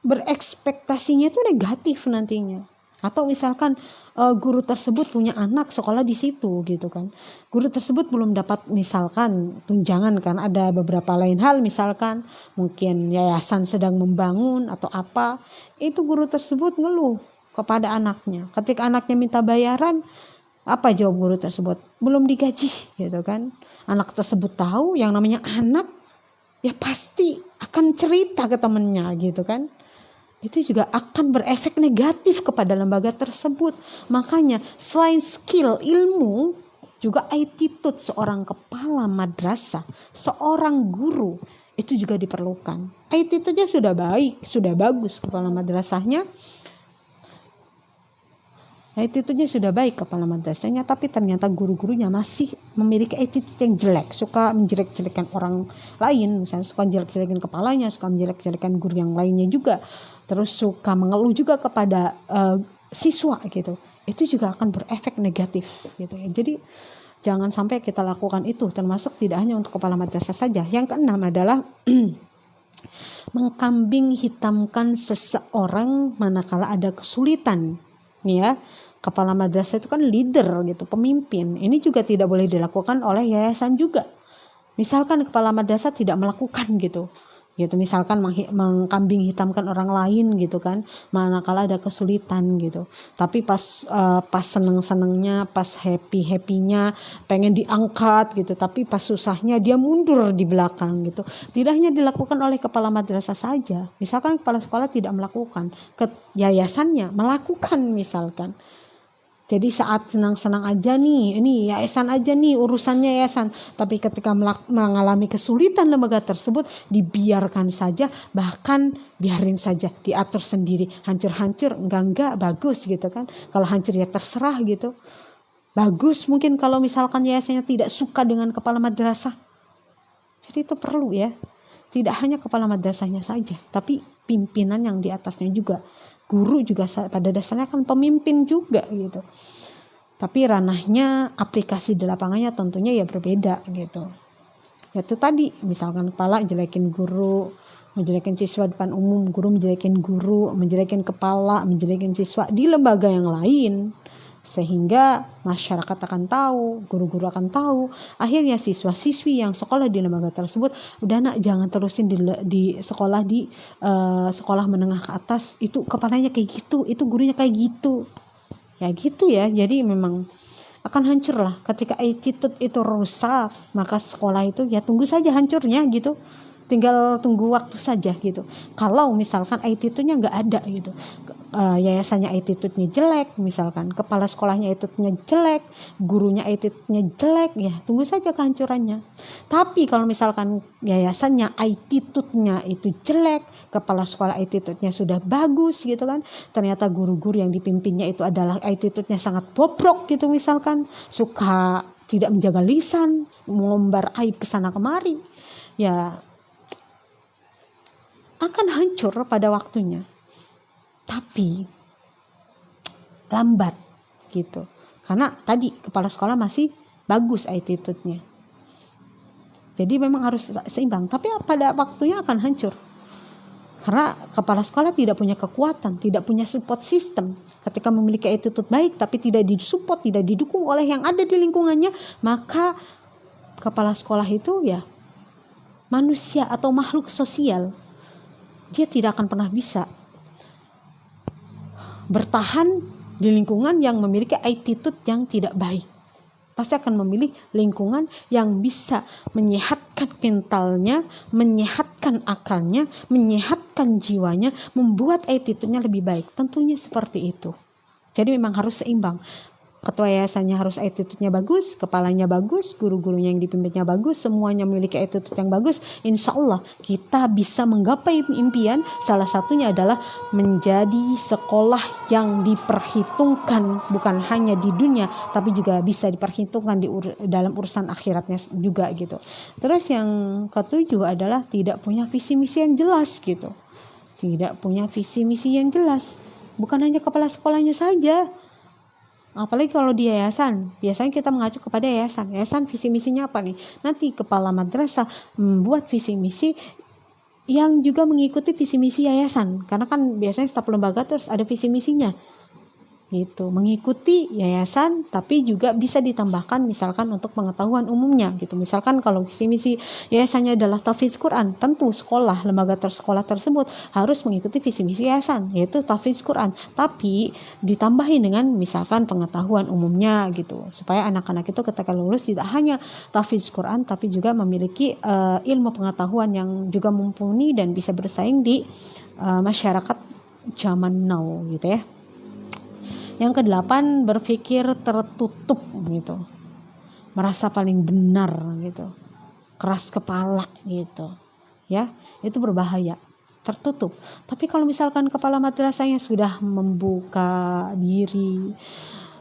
berekspektasinya itu negatif nantinya. Atau misalkan guru tersebut punya anak sekolah di situ gitu kan. Guru tersebut belum dapat misalkan tunjangan kan, ada beberapa lain hal misalkan mungkin yayasan sedang membangun atau apa. Itu guru tersebut ngeluh kepada anaknya. Ketika anaknya minta bayaran, apa jawab guru tersebut? Belum digaji gitu kan. Anak tersebut tahu yang namanya anak ya pasti akan cerita ke temennya gitu kan. Itu juga akan berefek negatif kepada lembaga tersebut. Makanya selain skill ilmu, juga attitude seorang kepala madrasah, seorang guru itu juga diperlukan. Attitude-nya sudah baik, sudah bagus kepala madrasahnya. Attitude-nya sudah baik kepala madrasahnya, tapi ternyata guru-gurunya masih memiliki attitude yang jelek, suka menjelek-jelekan orang lain, misalnya suka menjelek-jelekan kepalanya, suka menjelek-jelekan guru yang lainnya juga, terus suka mengeluh juga kepada siswa gitu. Itu juga akan berefek negatif gitu ya. Jadi jangan sampai kita lakukan itu, termasuk tidak hanya untuk kepala madrasah saja. Yang keenam adalah mengkambing hitamkan seseorang manakala ada kesulitan. Nih ya, kepala madrasah itu kan leader gitu, pemimpin. Ini juga tidak boleh dilakukan oleh yayasan juga. Misalkan kepala madrasah tidak melakukan gitu misalkan mengkambing hitamkan orang lain gitu kan, manakala ada kesulitan gitu. Tapi pas seneng-senengnya, pas happy-happynya pengen diangkat gitu, tapi pas susahnya dia mundur di belakang gitu. Tidak hanya dilakukan oleh kepala madrasah saja. Misalkan kepala sekolah tidak melakukan, yayasannya melakukan misalkan. Jadi saat senang-senang aja nih, ini yayasan aja nih urusannya yayasan. Tapi ketika mengalami kesulitan lembaga tersebut, dibiarkan saja, bahkan biarin saja, diatur sendiri. Hancur-hancur, enggak, bagus gitu kan. Kalau hancur ya terserah gitu. Bagus mungkin kalau misalkan yayasannya tidak suka dengan kepala madrasah. Jadi itu perlu ya. Tidak hanya kepala madrasahnya saja, tapi pimpinan yang di atasnya juga. Guru juga pada dasarnya kan pemimpin juga gitu. Tapi ranahnya aplikasi di lapangannya tentunya ya berbeda gitu. Yaitu tadi misalkan kepala jelekin guru, menjelekin siswa depan umum, guru menjelekin guru, menjelekin kepala, menjelekin siswa di lembaga yang lain. Sehingga masyarakat akan tahu, guru-guru akan tahu. Akhirnya siswa-siswi yang sekolah di lembaga tersebut, udah nak jangan terusin di sekolah sekolah menengah ke atas, itu kepalanya kayak gitu, itu gurunya kayak gitu. Ya gitu ya. Jadi memang akan hancur lah ketika attitude itu rusak, maka sekolah itu ya tunggu saja hancurnya gitu. Tinggal tunggu waktu saja gitu. Kalau misalkan attitude-nya nggak ada gitu, yayasannya attitude-nya jelek, misalkan kepala sekolahnya attitude-nya jelek, gurunya attitude-nya jelek, ya tunggu saja kehancurannya. Tapi kalau misalkan yayasannya attitude-nya itu jelek, kepala sekolah attitude-nya sudah bagus gitu kan, ternyata guru-guru yang dipimpinnya itu adalah attitude-nya sangat bobrok gitu, misalkan suka tidak menjaga lisan, mengumbar aib kesana kemari, ya akan hancur pada waktunya. Tapi lambat gitu. Karena tadi kepala sekolah masih bagus attitude-nya. Jadi memang harus seimbang. Tapi pada waktunya akan hancur. Karena kepala sekolah tidak punya kekuatan, tidak punya support system. Ketika memiliki attitude baik tapi tidak disupport, tidak didukung oleh yang ada di lingkungannya, maka kepala sekolah itu ya manusia atau makhluk sosial. Dia tidak akan pernah bisa bertahan di lingkungan yang memiliki attitude yang tidak baik. Pasti akan memilih lingkungan yang bisa menyehatkan mentalnya, menyehatkan akalnya, menyehatkan jiwanya, membuat attitude-nya lebih baik. Tentunya seperti itu. Jadi memang harus seimbang. Ketua yayasannya harus attitude-nya bagus, kepalanya bagus, guru-gurunya yang dipimpinnya bagus, semuanya memiliki attitude yang bagus. Insya Allah kita bisa menggapai impian. Salah satunya adalah menjadi sekolah yang diperhitungkan bukan hanya di dunia, tapi juga bisa diperhitungkan dalam urusan akhiratnya juga gitu. Terus yang ketujuh adalah tidak punya visi misi yang jelas gitu. Tidak punya visi misi yang jelas. Bukan hanya kepala sekolahnya saja. Apalagi kalau di yayasan, biasanya kita mengacu kepada yayasan. Yayasan visi misinya apa nih? Nanti kepala madrasah membuat visi misi yang juga mengikuti visi misi yayasan. Karena kan biasanya setiap lembaga terus ada visi misinya. Gitu, mengikuti yayasan tapi juga bisa ditambahkan misalkan untuk pengetahuan umumnya gitu. Misalkan kalau visi misi yayasannya adalah tahfidz Quran, tentu sekolah, lembaga sekolah tersebut harus mengikuti visi misi yayasan yaitu tahfidz Quran, tapi ditambahi dengan misalkan pengetahuan umumnya gitu, supaya anak-anak itu ketika lulus tidak hanya tahfidz Quran tapi juga memiliki ilmu pengetahuan yang juga mumpuni dan bisa bersaing di masyarakat zaman now gitu ya. Yang ke-8, berpikir tertutup gitu. Merasa paling benar gitu. Keras kepala gitu. Ya, itu berbahaya. Tertutup. Tapi kalau misalkan kepala madrasahnya sudah membuka diri,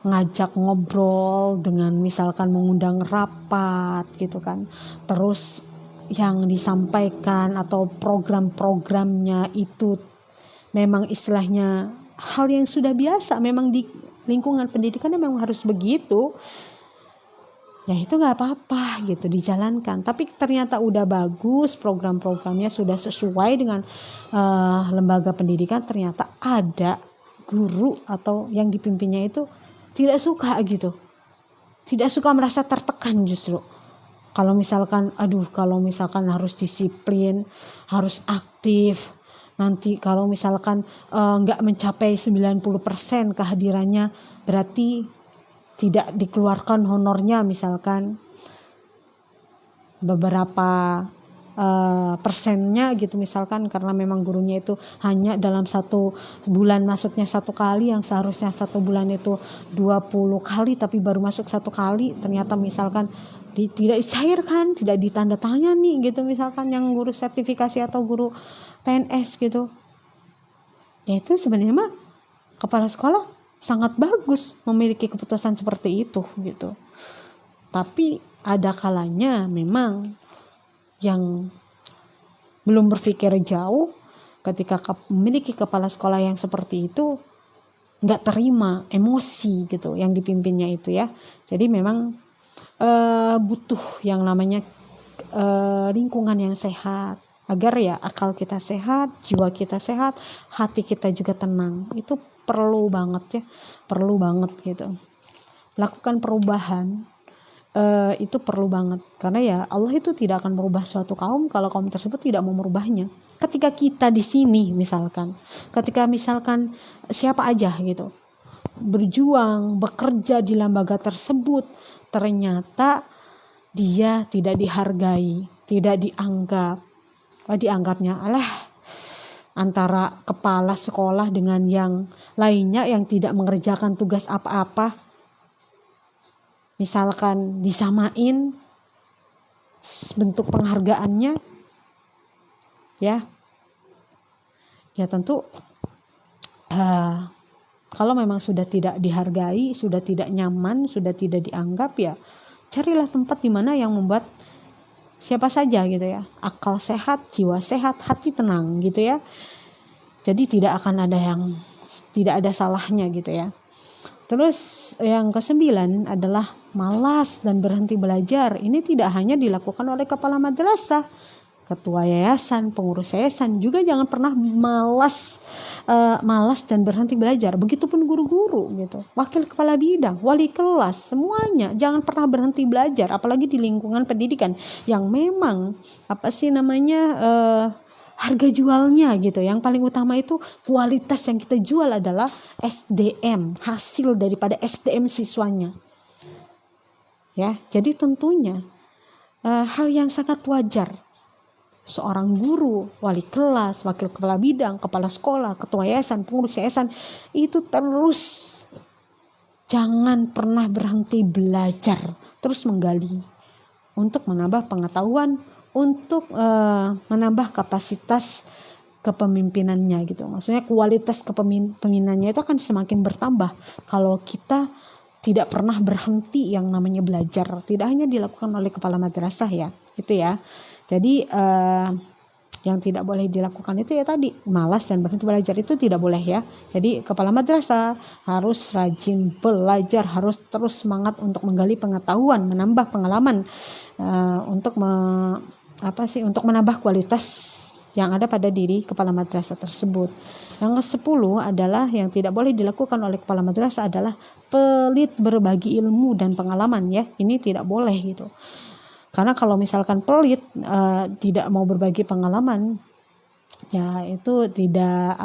ngajak ngobrol dengan misalkan mengundang rapat gitu kan. Terus yang disampaikan atau program-programnya itu memang istilahnya hal yang sudah biasa, memang di lingkungan pendidikannya memang harus begitu. ya itu nggak apa-apa gitu dijalankan. Tapi ternyata udah bagus, program-programnya sudah sesuai dengan lembaga pendidikan, ternyata ada guru atau yang dipimpinnya itu tidak suka gitu, tidak suka, merasa tertekan justru. Kalau misalkan harus disiplin, harus aktif, nanti kalau misalkan nggak mencapai 90% kehadirannya, berarti tidak dikeluarkan honornya, misalkan beberapa persennya gitu, misalkan karena memang gurunya itu hanya dalam 1 bulan masuknya 1 kali, yang seharusnya 1 bulan itu 20 kali tapi baru masuk 1 kali, ternyata misalkan tidak dicairkan, tidak ditandatangani gitu, misalkan yang guru sertifikasi atau guru PNS gitu. Ya itu sebenarnya mah kepala sekolah sangat bagus memiliki keputusan seperti itu gitu. Tapi ada kalanya memang yang belum berpikir jauh, ketika memiliki kepala sekolah yang seperti itu nggak terima, emosi gitu yang dipimpinnya itu ya. Jadi memang butuh yang namanya lingkungan yang sehat, agar ya akal kita sehat, jiwa kita sehat, hati kita juga tenang. Itu perlu banget ya, perlu banget gitu. Lakukan perubahan itu perlu banget, karena ya Allah itu tidak akan merubah suatu kaum kalau kaum tersebut tidak mau merubahnya. Ketika kita di sini misalkan, ketika misalkan siapa aja gitu berjuang, bekerja di lembaga tersebut, ternyata dia tidak dihargai, tidak dianggap. Dianggapnya antara kepala sekolah dengan yang lainnya yang tidak mengerjakan tugas apa-apa, misalkan disamain bentuk penghargaannya, ya tentu kalau memang sudah tidak dihargai, sudah tidak nyaman, sudah tidak dianggap, ya carilah tempat di mana yang membuat siapa saja gitu ya, akal sehat, jiwa sehat, hati tenang gitu ya. Jadi tidak ada salahnya gitu ya. Terus yang ke-9 adalah malas dan berhenti belajar. Ini tidak hanya dilakukan oleh kepala madrasah, ketua yayasan, pengurus yayasan juga jangan pernah malas dan berhenti belajar. Begitupun guru-guru gitu, wakil kepala bidang, wali kelas, semuanya jangan pernah berhenti belajar, apalagi di lingkungan pendidikan yang memang harga jualnya gitu. Yang paling utama itu kualitas yang kita jual adalah SDM, hasil daripada SDM siswanya. Ya, jadi tentunya hal yang sangat wajar seorang guru, wali kelas, wakil kepala bidang, kepala sekolah, ketua yayasan, pengurus yayasan itu terus jangan pernah berhenti belajar, terus menggali untuk menambah pengetahuan, untuk menambah kapasitas kepemimpinannya gitu. Maksudnya kualitas kepemimpinannya itu akan semakin bertambah kalau kita tidak pernah berhenti yang namanya belajar. Tidak hanya dilakukan oleh kepala madrasah ya, itu ya. Jadi yang tidak boleh dilakukan itu ya tadi, malas dan berhenti belajar, itu tidak boleh ya. Jadi kepala madrasah harus rajin belajar, harus terus semangat untuk menggali pengetahuan, menambah pengalaman, untuk menambah kualitas yang ada pada diri kepala madrasah tersebut. Yang ke-10 adalah yang tidak boleh dilakukan oleh kepala madrasah adalah pelit berbagi ilmu dan pengalaman ya. Ini tidak boleh gitu. Karena kalau misalkan pelit tidak mau berbagi pengalaman, ya itu tidak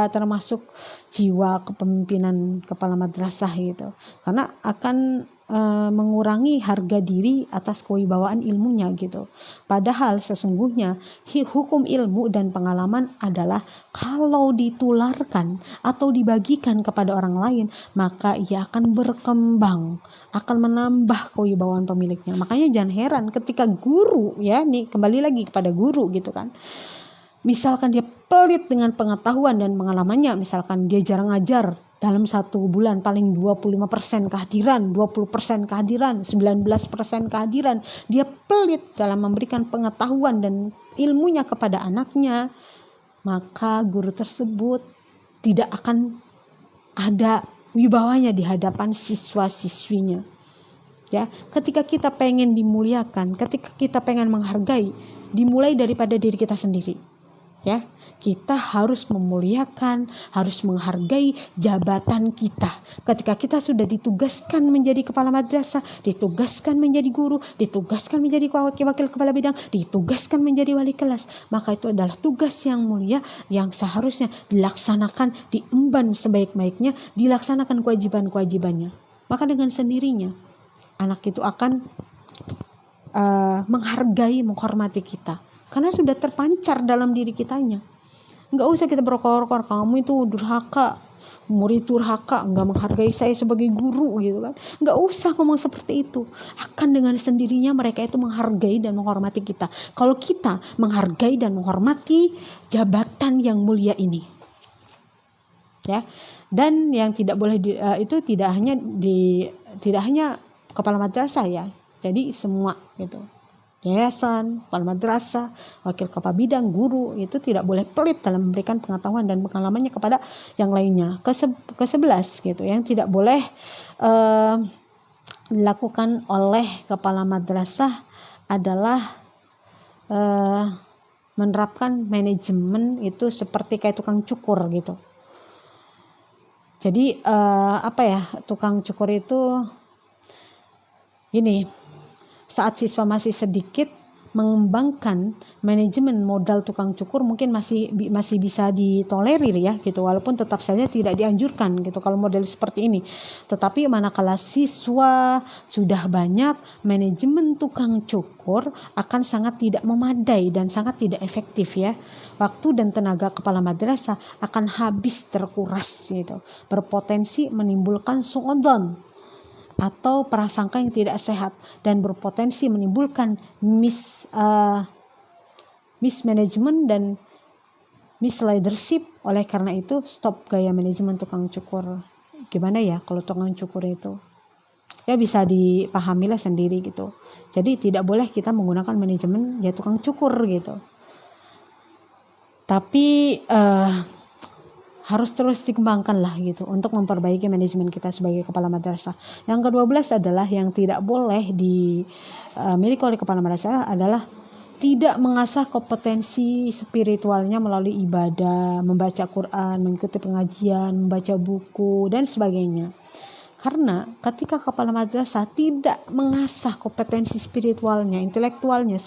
termasuk jiwa kepemimpinan kepala madrasah gitu. Karena akan mengurangi harga diri atas kewibawaan ilmunya gitu. Padahal sesungguhnya hukum ilmu dan pengalaman adalah kalau ditularkan atau dibagikan kepada orang lain, maka ia akan berkembang, akan menambah kewibawaan pemiliknya. Makanya jangan heran ketika guru ya, nih kembali lagi kepada guru gitu kan. Misalkan dia pelit dengan pengetahuan dan pengalamannya, misalkan dia jarang ngajar, dalam 1 bulan paling 25% kehadiran, 20% kehadiran, 19% kehadiran. Dia pelit dalam memberikan pengetahuan dan ilmunya kepada anaknya, maka guru tersebut tidak akan ada wibawanya di hadapan siswa-siswinya. Ya, ketika kita pengen dimuliakan, ketika kita pengen menghargai, dimulai daripada diri kita sendiri. Ya, kita harus memuliakan, harus menghargai jabatan kita. Ketika kita sudah ditugaskan menjadi kepala madrasah, ditugaskan menjadi guru, ditugaskan menjadi wakil kepala bidang, ditugaskan menjadi wali kelas, maka itu adalah tugas yang mulia yang seharusnya dilaksanakan, diemban sebaik-baiknya, dilaksanakan kewajiban-kewajibannya. Maka dengan sendirinya anak itu akan menghargai, menghormati kita. Karena sudah terpancar dalam diri kitanya. Nggak usah kita berkor-kor, kamu itu durhaka, murid durhaka, nggak menghargai saya sebagai guru gitu kan. Nggak usah ngomong seperti itu. Akan dengan sendirinya mereka itu menghargai dan menghormati kita. Kalau kita menghargai dan menghormati jabatan yang mulia ini. Ya. Dan yang tidak boleh itu tidak hanya kepala madrasah ya. Jadi semua gitu. Yayasan, kepala madrasah, wakil kepala bidang, guru itu tidak boleh pelit dalam memberikan pengetahuan dan pengalamannya kepada yang lainnya. Ke-11 gitu, yang tidak boleh dilakukan oleh kepala madrasah adalah menerapkan manajemen itu seperti kayak tukang cukur gitu. Jadi tukang cukur itu gini. Saat siswa masih sedikit, mengembangkan manajemen modal tukang cukur mungkin masih bisa ditolerir ya gitu, walaupun tetap saja tidak dianjurkan gitu kalau model seperti ini. Tetapi manakala siswa sudah banyak, manajemen tukang cukur akan sangat tidak memadai dan sangat tidak efektif ya. Waktu dan tenaga kepala madrasah akan habis terkuras gitu, berpotensi menimbulkan suudzon atau prasangka yang tidak sehat dan berpotensi menimbulkan mismanagement dan misleadership. Oleh karena itu stop gaya manajemen tukang cukur. Gimana ya kalau tukang cukur itu? Ya bisa dipahamilah sendiri gitu. Jadi tidak boleh kita menggunakan manajemen ya tukang cukur gitu. Tapi harus terus dikembangkan lah gitu untuk memperbaiki manajemen kita sebagai kepala madrasah. Yang ke-12 adalah yang tidak boleh dimiliki oleh kepala madrasah adalah tidak mengasah kompetensi spiritualnya melalui ibadah, membaca Quran, mengikuti pengajian, membaca buku dan sebagainya. Karena ketika kepala madrasah tidak mengasah kompetensi spiritualnya, intelektualnya,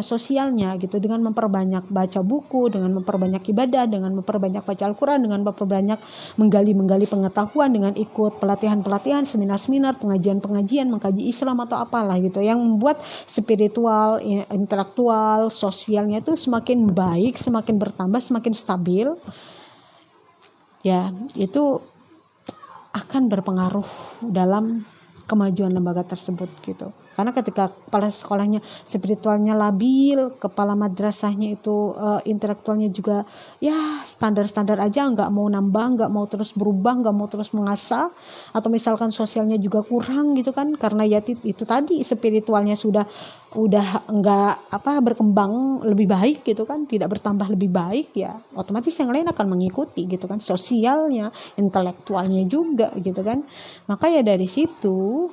sosialnya gitu, dengan memperbanyak baca buku, dengan memperbanyak ibadah, dengan memperbanyak baca Al-Quran, dengan memperbanyak menggali pengetahuan, dengan ikut pelatihan-pelatihan, seminar-seminar, pengajian-pengajian, mengkaji Islam atau apalah gitu, yang membuat spiritual, intelektual, sosialnya itu semakin baik, semakin bertambah, semakin stabil. Ya, itu akan berpengaruh dalam kemajuan lembaga tersebut gitu. Karena ketika kepala sekolahnya spiritualnya labil, kepala madrasahnya itu intelektualnya juga ya standar-standar aja, nggak mau nambah, nggak mau terus berubah, nggak mau terus mengasah, atau misalkan sosialnya juga kurang gitu kan, karena ya itu tadi spiritualnya sudah nggak berkembang lebih baik gitu kan, tidak bertambah lebih baik, ya otomatis yang lain akan mengikuti gitu kan, sosialnya, intelektualnya juga gitu kan. Maka ya dari situ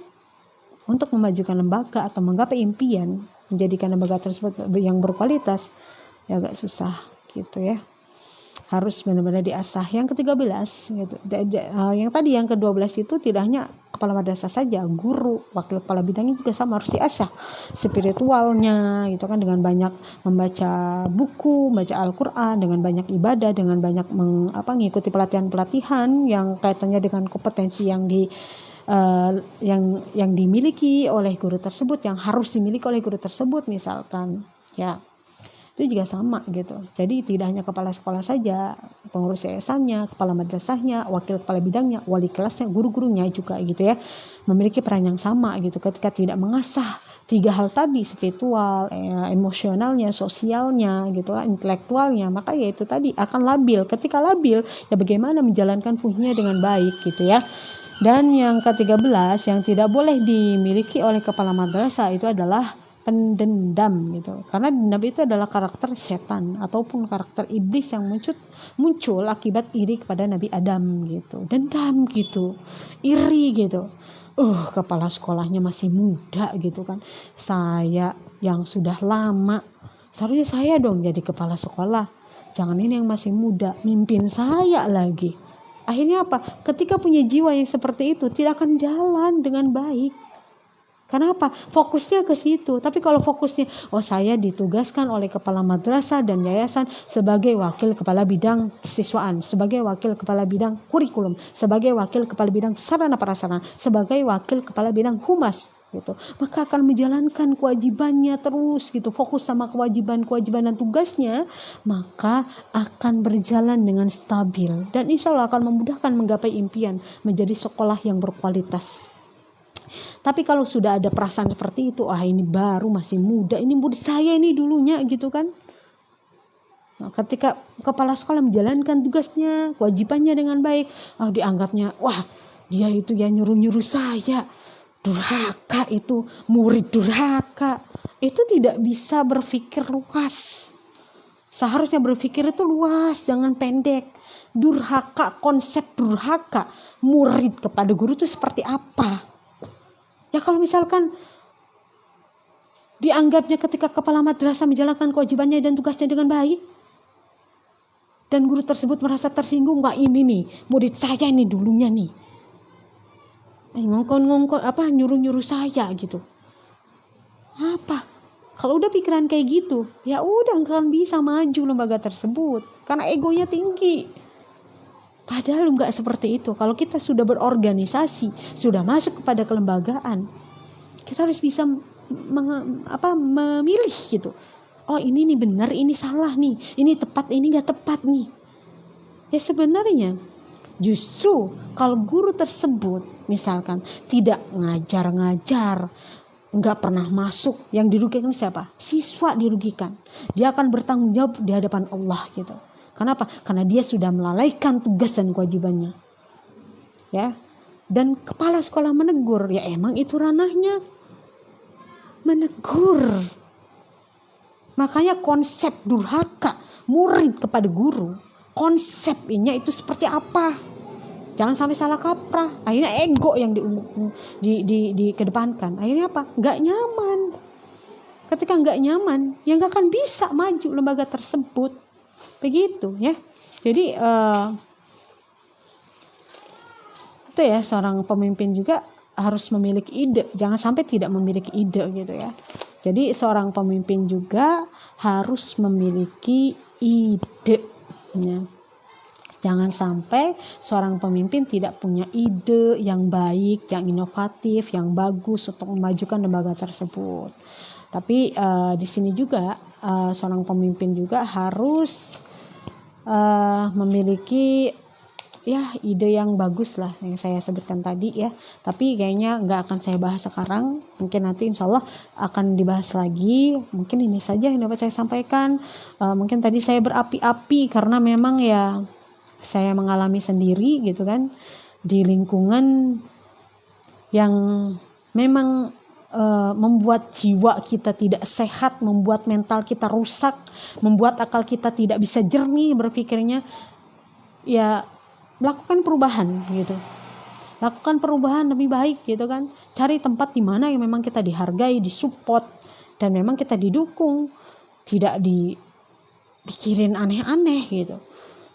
untuk memajukan lembaga atau menggapai impian menjadikan lembaga tersebut yang berkualitas ya agak susah gitu ya, harus benar-benar diasah. Yang ke-13 gitu. Yang tadi yang ke-12 itu tidak hanya kepala madrasah saja, guru, wakil kepala bidangnya juga sama, harus diasah spiritualnya gitu kan, dengan banyak membaca buku, membaca Al-Quran, dengan banyak ibadah, dengan banyak mengikuti pelatihan-pelatihan yang kaitannya dengan kompetensi yang dimiliki oleh guru tersebut, yang harus dimiliki oleh guru tersebut misalkan ya. Itu juga sama gitu. Jadi tidak hanya kepala sekolah saja, pengurus yayasannya, kepala madrasahnya, wakil kepala bidangnya, wali kelasnya, guru-gurunya juga gitu ya, memiliki peran yang sama gitu. Ketika tidak mengasah 3 hal tadi, spiritual, emosionalnya, sosialnya gitu, intelektualnya, maka ya itu tadi akan labil. Ketika labil, ya bagaimana menjalankan fungsinya dengan baik gitu ya. Dan yang ke-13 yang tidak boleh dimiliki oleh kepala madrasah itu adalah pendendam gitu. Karena dendam itu adalah karakter setan ataupun karakter iblis yang muncul akibat iri kepada Nabi Adam gitu. Dendam gitu, iri gitu. kepala sekolahnya masih muda gitu kan. Saya yang sudah lama, seharusnya saya dong jadi kepala sekolah. Jangan ini yang masih muda, mimpin saya lagi. Akhirnya apa? Ketika punya jiwa yang seperti itu, tidak akan jalan dengan baik. Kenapa? Fokusnya ke situ. Tapi kalau fokusnya, saya ditugaskan oleh kepala madrasah dan yayasan sebagai wakil kepala bidang kesiswaan, sebagai wakil kepala bidang kurikulum, sebagai wakil kepala bidang sarana prasarana, sebagai wakil kepala bidang humas, gitu. Maka akan menjalankan kewajibannya terus, gitu. Fokus sama kewajiban dan tugasnya, maka akan berjalan dengan stabil dan insya Allah akan memudahkan menggapai impian menjadi sekolah yang berkualitas. Tapi kalau sudah ada perasaan seperti itu, ini baru masih muda, ini murid saya ini dulunya gitu kan. Nah, ketika kepala sekolah menjalankan tugasnya, kewajibannya dengan baik, dianggapnya, dia itu ya nyuruh-nyuruh saya, durhaka itu, murid durhaka. Itu tidak bisa berpikir luas. Seharusnya berpikir itu luas, jangan pendek. Durhaka, konsep durhaka, murid kepada guru itu seperti apa? Ya kalau misalkan dianggapnya ketika kepala madrasah menjalankan kewajibannya dan tugasnya dengan baik, dan guru tersebut merasa tersinggung, ini nih murid saya ini dulunya nih, ngongkon nyuruh saya gitu. Kalau udah pikiran kayak gitu, ya udah nggak akan bisa maju lembaga tersebut karena egonya tinggi. Padahal enggak seperti itu. Kalau kita sudah berorganisasi, sudah masuk kepada kelembagaan, kita harus bisa memilih gitu. Ini nih benar, ini salah nih, ini tepat, ini enggak tepat nih. Ya sebenarnya justru kalau guru tersebut misalkan tidak ngajar, enggak pernah masuk, yang dirugikan siapa? Siswa dirugikan. Dia akan bertanggung jawab di hadapan Allah gitu. Kenapa? Karena dia sudah melalaikan tugas dan kewajibannya. Ya. Dan kepala sekolah menegur, ya emang itu ranahnya. Menegur. Makanya konsep durhaka murid kepada guru, konsepnya itu seperti apa? Jangan sampai salah kaprah. Akhirnya ego yang dikedepankan. Akhirnya apa? Enggak nyaman. Ketika enggak nyaman, ya enggak akan bisa maju lembaga tersebut. Begitu ya. Jadi itu ya, seorang pemimpin juga harus memiliki ide. Jangan sampai tidak memiliki ide gitu ya. Jadi seorang pemimpin juga harus memiliki ide ya. Jangan sampai seorang pemimpin tidak punya ide yang baik, yang inovatif, yang bagus untuk memajukan lembaga tersebut. Tapi di sini juga seorang pemimpin juga harus memiliki ide yang bagus lah yang saya sebutkan tadi ya. Tapi kayaknya nggak akan saya bahas sekarang. Mungkin nanti insya Allah akan dibahas lagi. Mungkin ini saja yang dapat saya sampaikan. Mungkin tadi saya berapi-api karena memang ya saya mengalami sendiri gitu kan, di lingkungan yang memang membuat jiwa kita tidak sehat, membuat mental kita rusak, membuat akal kita tidak bisa jernih berpikirnya. Ya lakukan perubahan gitu, lakukan perubahan lebih baik gitu kan. Cari tempat di mana yang memang kita dihargai, disupport, dan memang kita didukung, tidak dipikirin aneh-aneh gitu.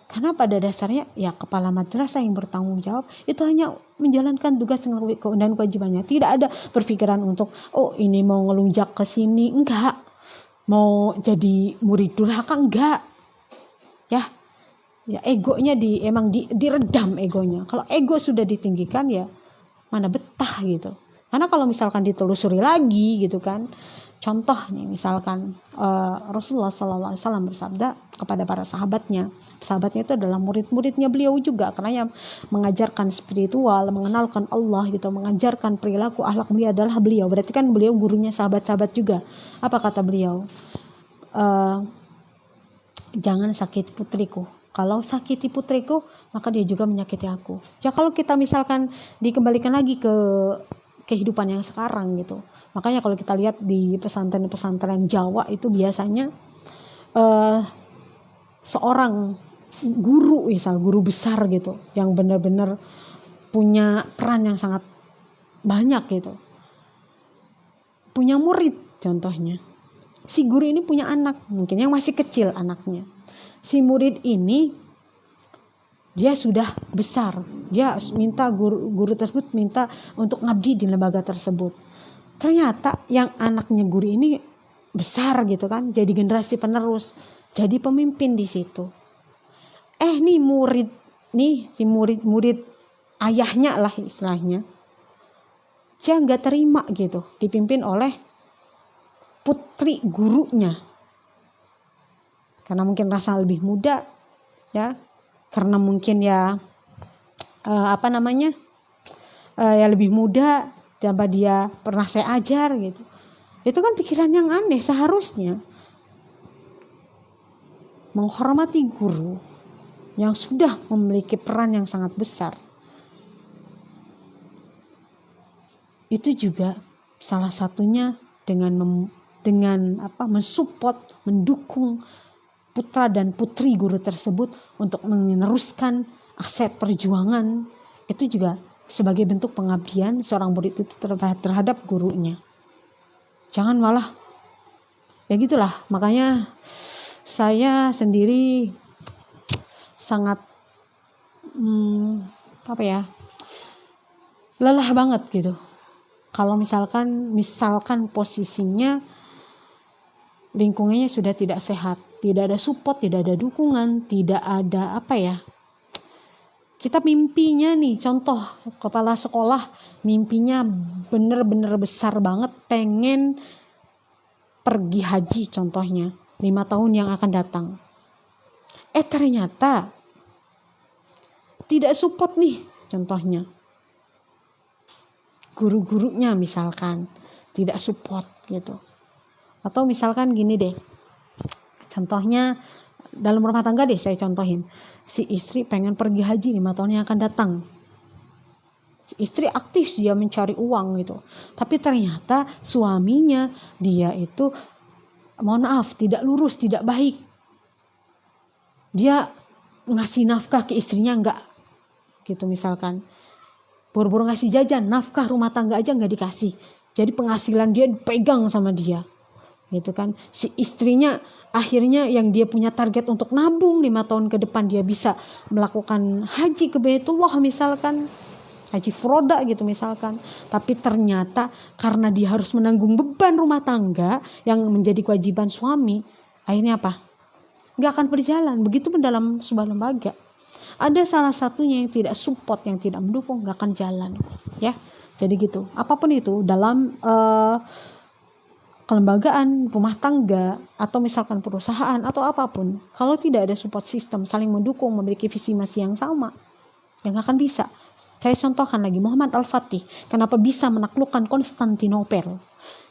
Karena pada dasarnya ya kepala madrasah yang bertanggung jawab itu hanya menjalankan tugas dan kewajibannya. Tidak ada berpikiran untuk ini mau ngelunjak ke sini, enggak. Mau jadi murid durhaka, enggak. Ya egonya diredam egonya. Kalau ego sudah ditinggikan ya mana betah gitu. Karena kalau misalkan ditelusuri lagi gitu kan. Contoh nih misalkan Rasulullah SAW bersabda kepada para sahabatnya. Sahabatnya itu adalah murid-muridnya beliau juga, karena yang mengajarkan spiritual, mengenalkan Allah gitu, mengajarkan perilaku akhlak mulia adalah beliau. Berarti kan beliau gurunya sahabat-sahabat juga. Apa kata beliau? Jangan sakiti putriku. Kalau sakiti putriku, maka dia juga menyakiti aku. Ya kalau kita misalkan dikembalikan lagi ke kehidupan yang sekarang gitu. Makanya kalau kita lihat di pesantren-pesantren Jawa itu biasanya seorang guru besar gitu, yang benar-benar punya peran yang sangat banyak gitu. Punya murid contohnya. Si guru ini punya anak, mungkin yang masih kecil anaknya. Si murid ini dia sudah besar. Dia minta guru tersebut minta untuk ngabdi di lembaga tersebut. Ternyata yang anaknya guru ini besar gitu kan, jadi generasi penerus, jadi pemimpin di situ. Nih murid nih, si murid ayahnya lah istilahnya, dia nggak terima gitu dipimpin oleh putri gurunya, karena mungkin rasa lebih muda ya, karena mungkin ya ya lebih muda daripada dia pernah saya ajar gitu. Itu kan pikiran yang aneh. Seharusnya menghormati guru yang sudah memiliki peran yang sangat besar. Itu juga salah satunya dengan mensupport, mendukung putra dan putri guru tersebut untuk meneruskan aset perjuangan. Itu juga sebagai bentuk pengabdian seorang murid itu terhadap gurunya. Jangan malah ya gitulah. Makanya saya sendiri sangat lelah banget gitu. Kalau misalkan posisinya lingkungannya sudah tidak sehat, tidak ada support, tidak ada dukungan, tidak ada kita mimpinya nih, contoh kepala sekolah mimpinya bener-bener besar banget, pengen pergi haji contohnya 5 tahun yang akan datang. Ternyata tidak support nih contohnya. Guru-gurunya misalkan tidak support gitu. Atau misalkan gini deh, contohnya dalam rumah tangga deh saya contohin. Si istri pengen pergi haji 5 tahun yang akan datang. Si istri aktif, dia mencari uang gitu. Tapi ternyata suaminya dia itu mohon maaf tidak lurus, tidak baik. Dia ngasih nafkah ke istrinya enggak gitu misalkan. Buru-buru ngasih jajan, nafkah rumah tangga aja enggak dikasih. Jadi penghasilan dia dipegang sama dia. Gitu kan. Si istrinya akhirnya yang dia punya target untuk nabung 5 tahun ke depan dia bisa melakukan haji ke Baitullah misalkan, haji furoda gitu misalkan. Tapi ternyata karena dia harus menanggung beban rumah tangga yang menjadi kewajiban suami, akhirnya apa? Gak akan berjalan. Begitupun dalam sebuah lembaga. Ada salah satunya yang tidak support, yang tidak mendukung, gak akan jalan. Ya, jadi gitu. Apapun itu dalam kelembagaan, rumah tangga, atau misalkan perusahaan atau apapun, kalau tidak ada support system saling mendukung, memiliki visi misi yang sama, yang akan bisa. Saya contohkan lagi Muhammad Al-Fatih, kenapa bisa menaklukkan Konstantinopel?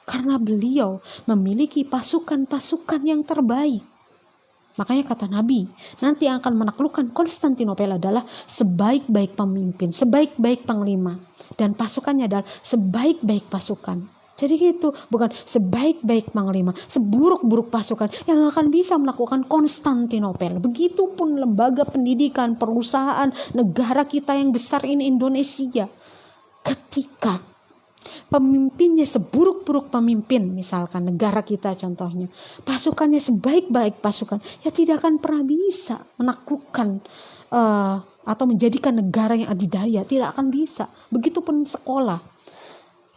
Karena beliau memiliki pasukan-pasukan yang terbaik. Makanya kata Nabi, nanti yang akan menaklukkan Konstantinopel adalah sebaik-baik pemimpin, sebaik-baik panglima, dan pasukannya adalah sebaik-baik pasukan. Jadi gitu, bukan sebaik-baik panglima, seburuk-buruk pasukan yang akan bisa melakukan Konstantinopel. Begitupun lembaga pendidikan, perusahaan, negara kita yang besar ini Indonesia. Ketika pemimpinnya seburuk-buruk pemimpin, misalkan negara kita contohnya, pasukannya sebaik-baik pasukan, ya tidak akan pernah bisa menaklukkan atau menjadikan negara yang adidaya, tidak akan bisa. Begitupun sekolah.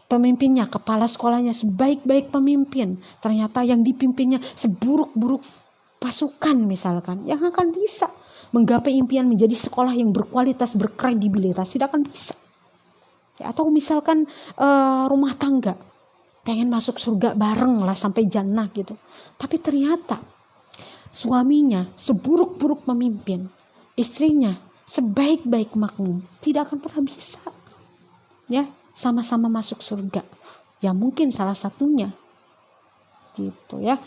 Pemimpinnya, kepala sekolahnya sebaik-baik pemimpin, ternyata yang dipimpinnya seburuk-buruk pasukan misalkan, yang akan bisa menggapai impian menjadi sekolah yang berkualitas, berkredibilitas, tidak akan bisa. Ya, atau misalkan rumah tangga, pengen masuk surga bareng lah sampai jannah gitu, tapi ternyata suaminya seburuk-buruk pemimpin, istrinya sebaik-baik makmum, tidak akan pernah bisa. Ya, sama-sama masuk surga. Ya mungkin salah satunya gitu ya.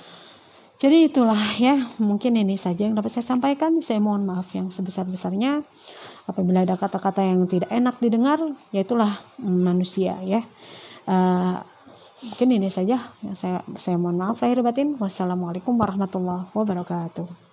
Jadi itulah ya, mungkin ini saja yang dapat saya sampaikan. Saya mohon maaf yang sebesar-besarnya apabila ada kata-kata yang tidak enak didengar, ya itulah manusia ya. Mungkin ini saja yang saya mohon maaf lahir batin. Wassalamualaikum warahmatullahi wabarakatuh.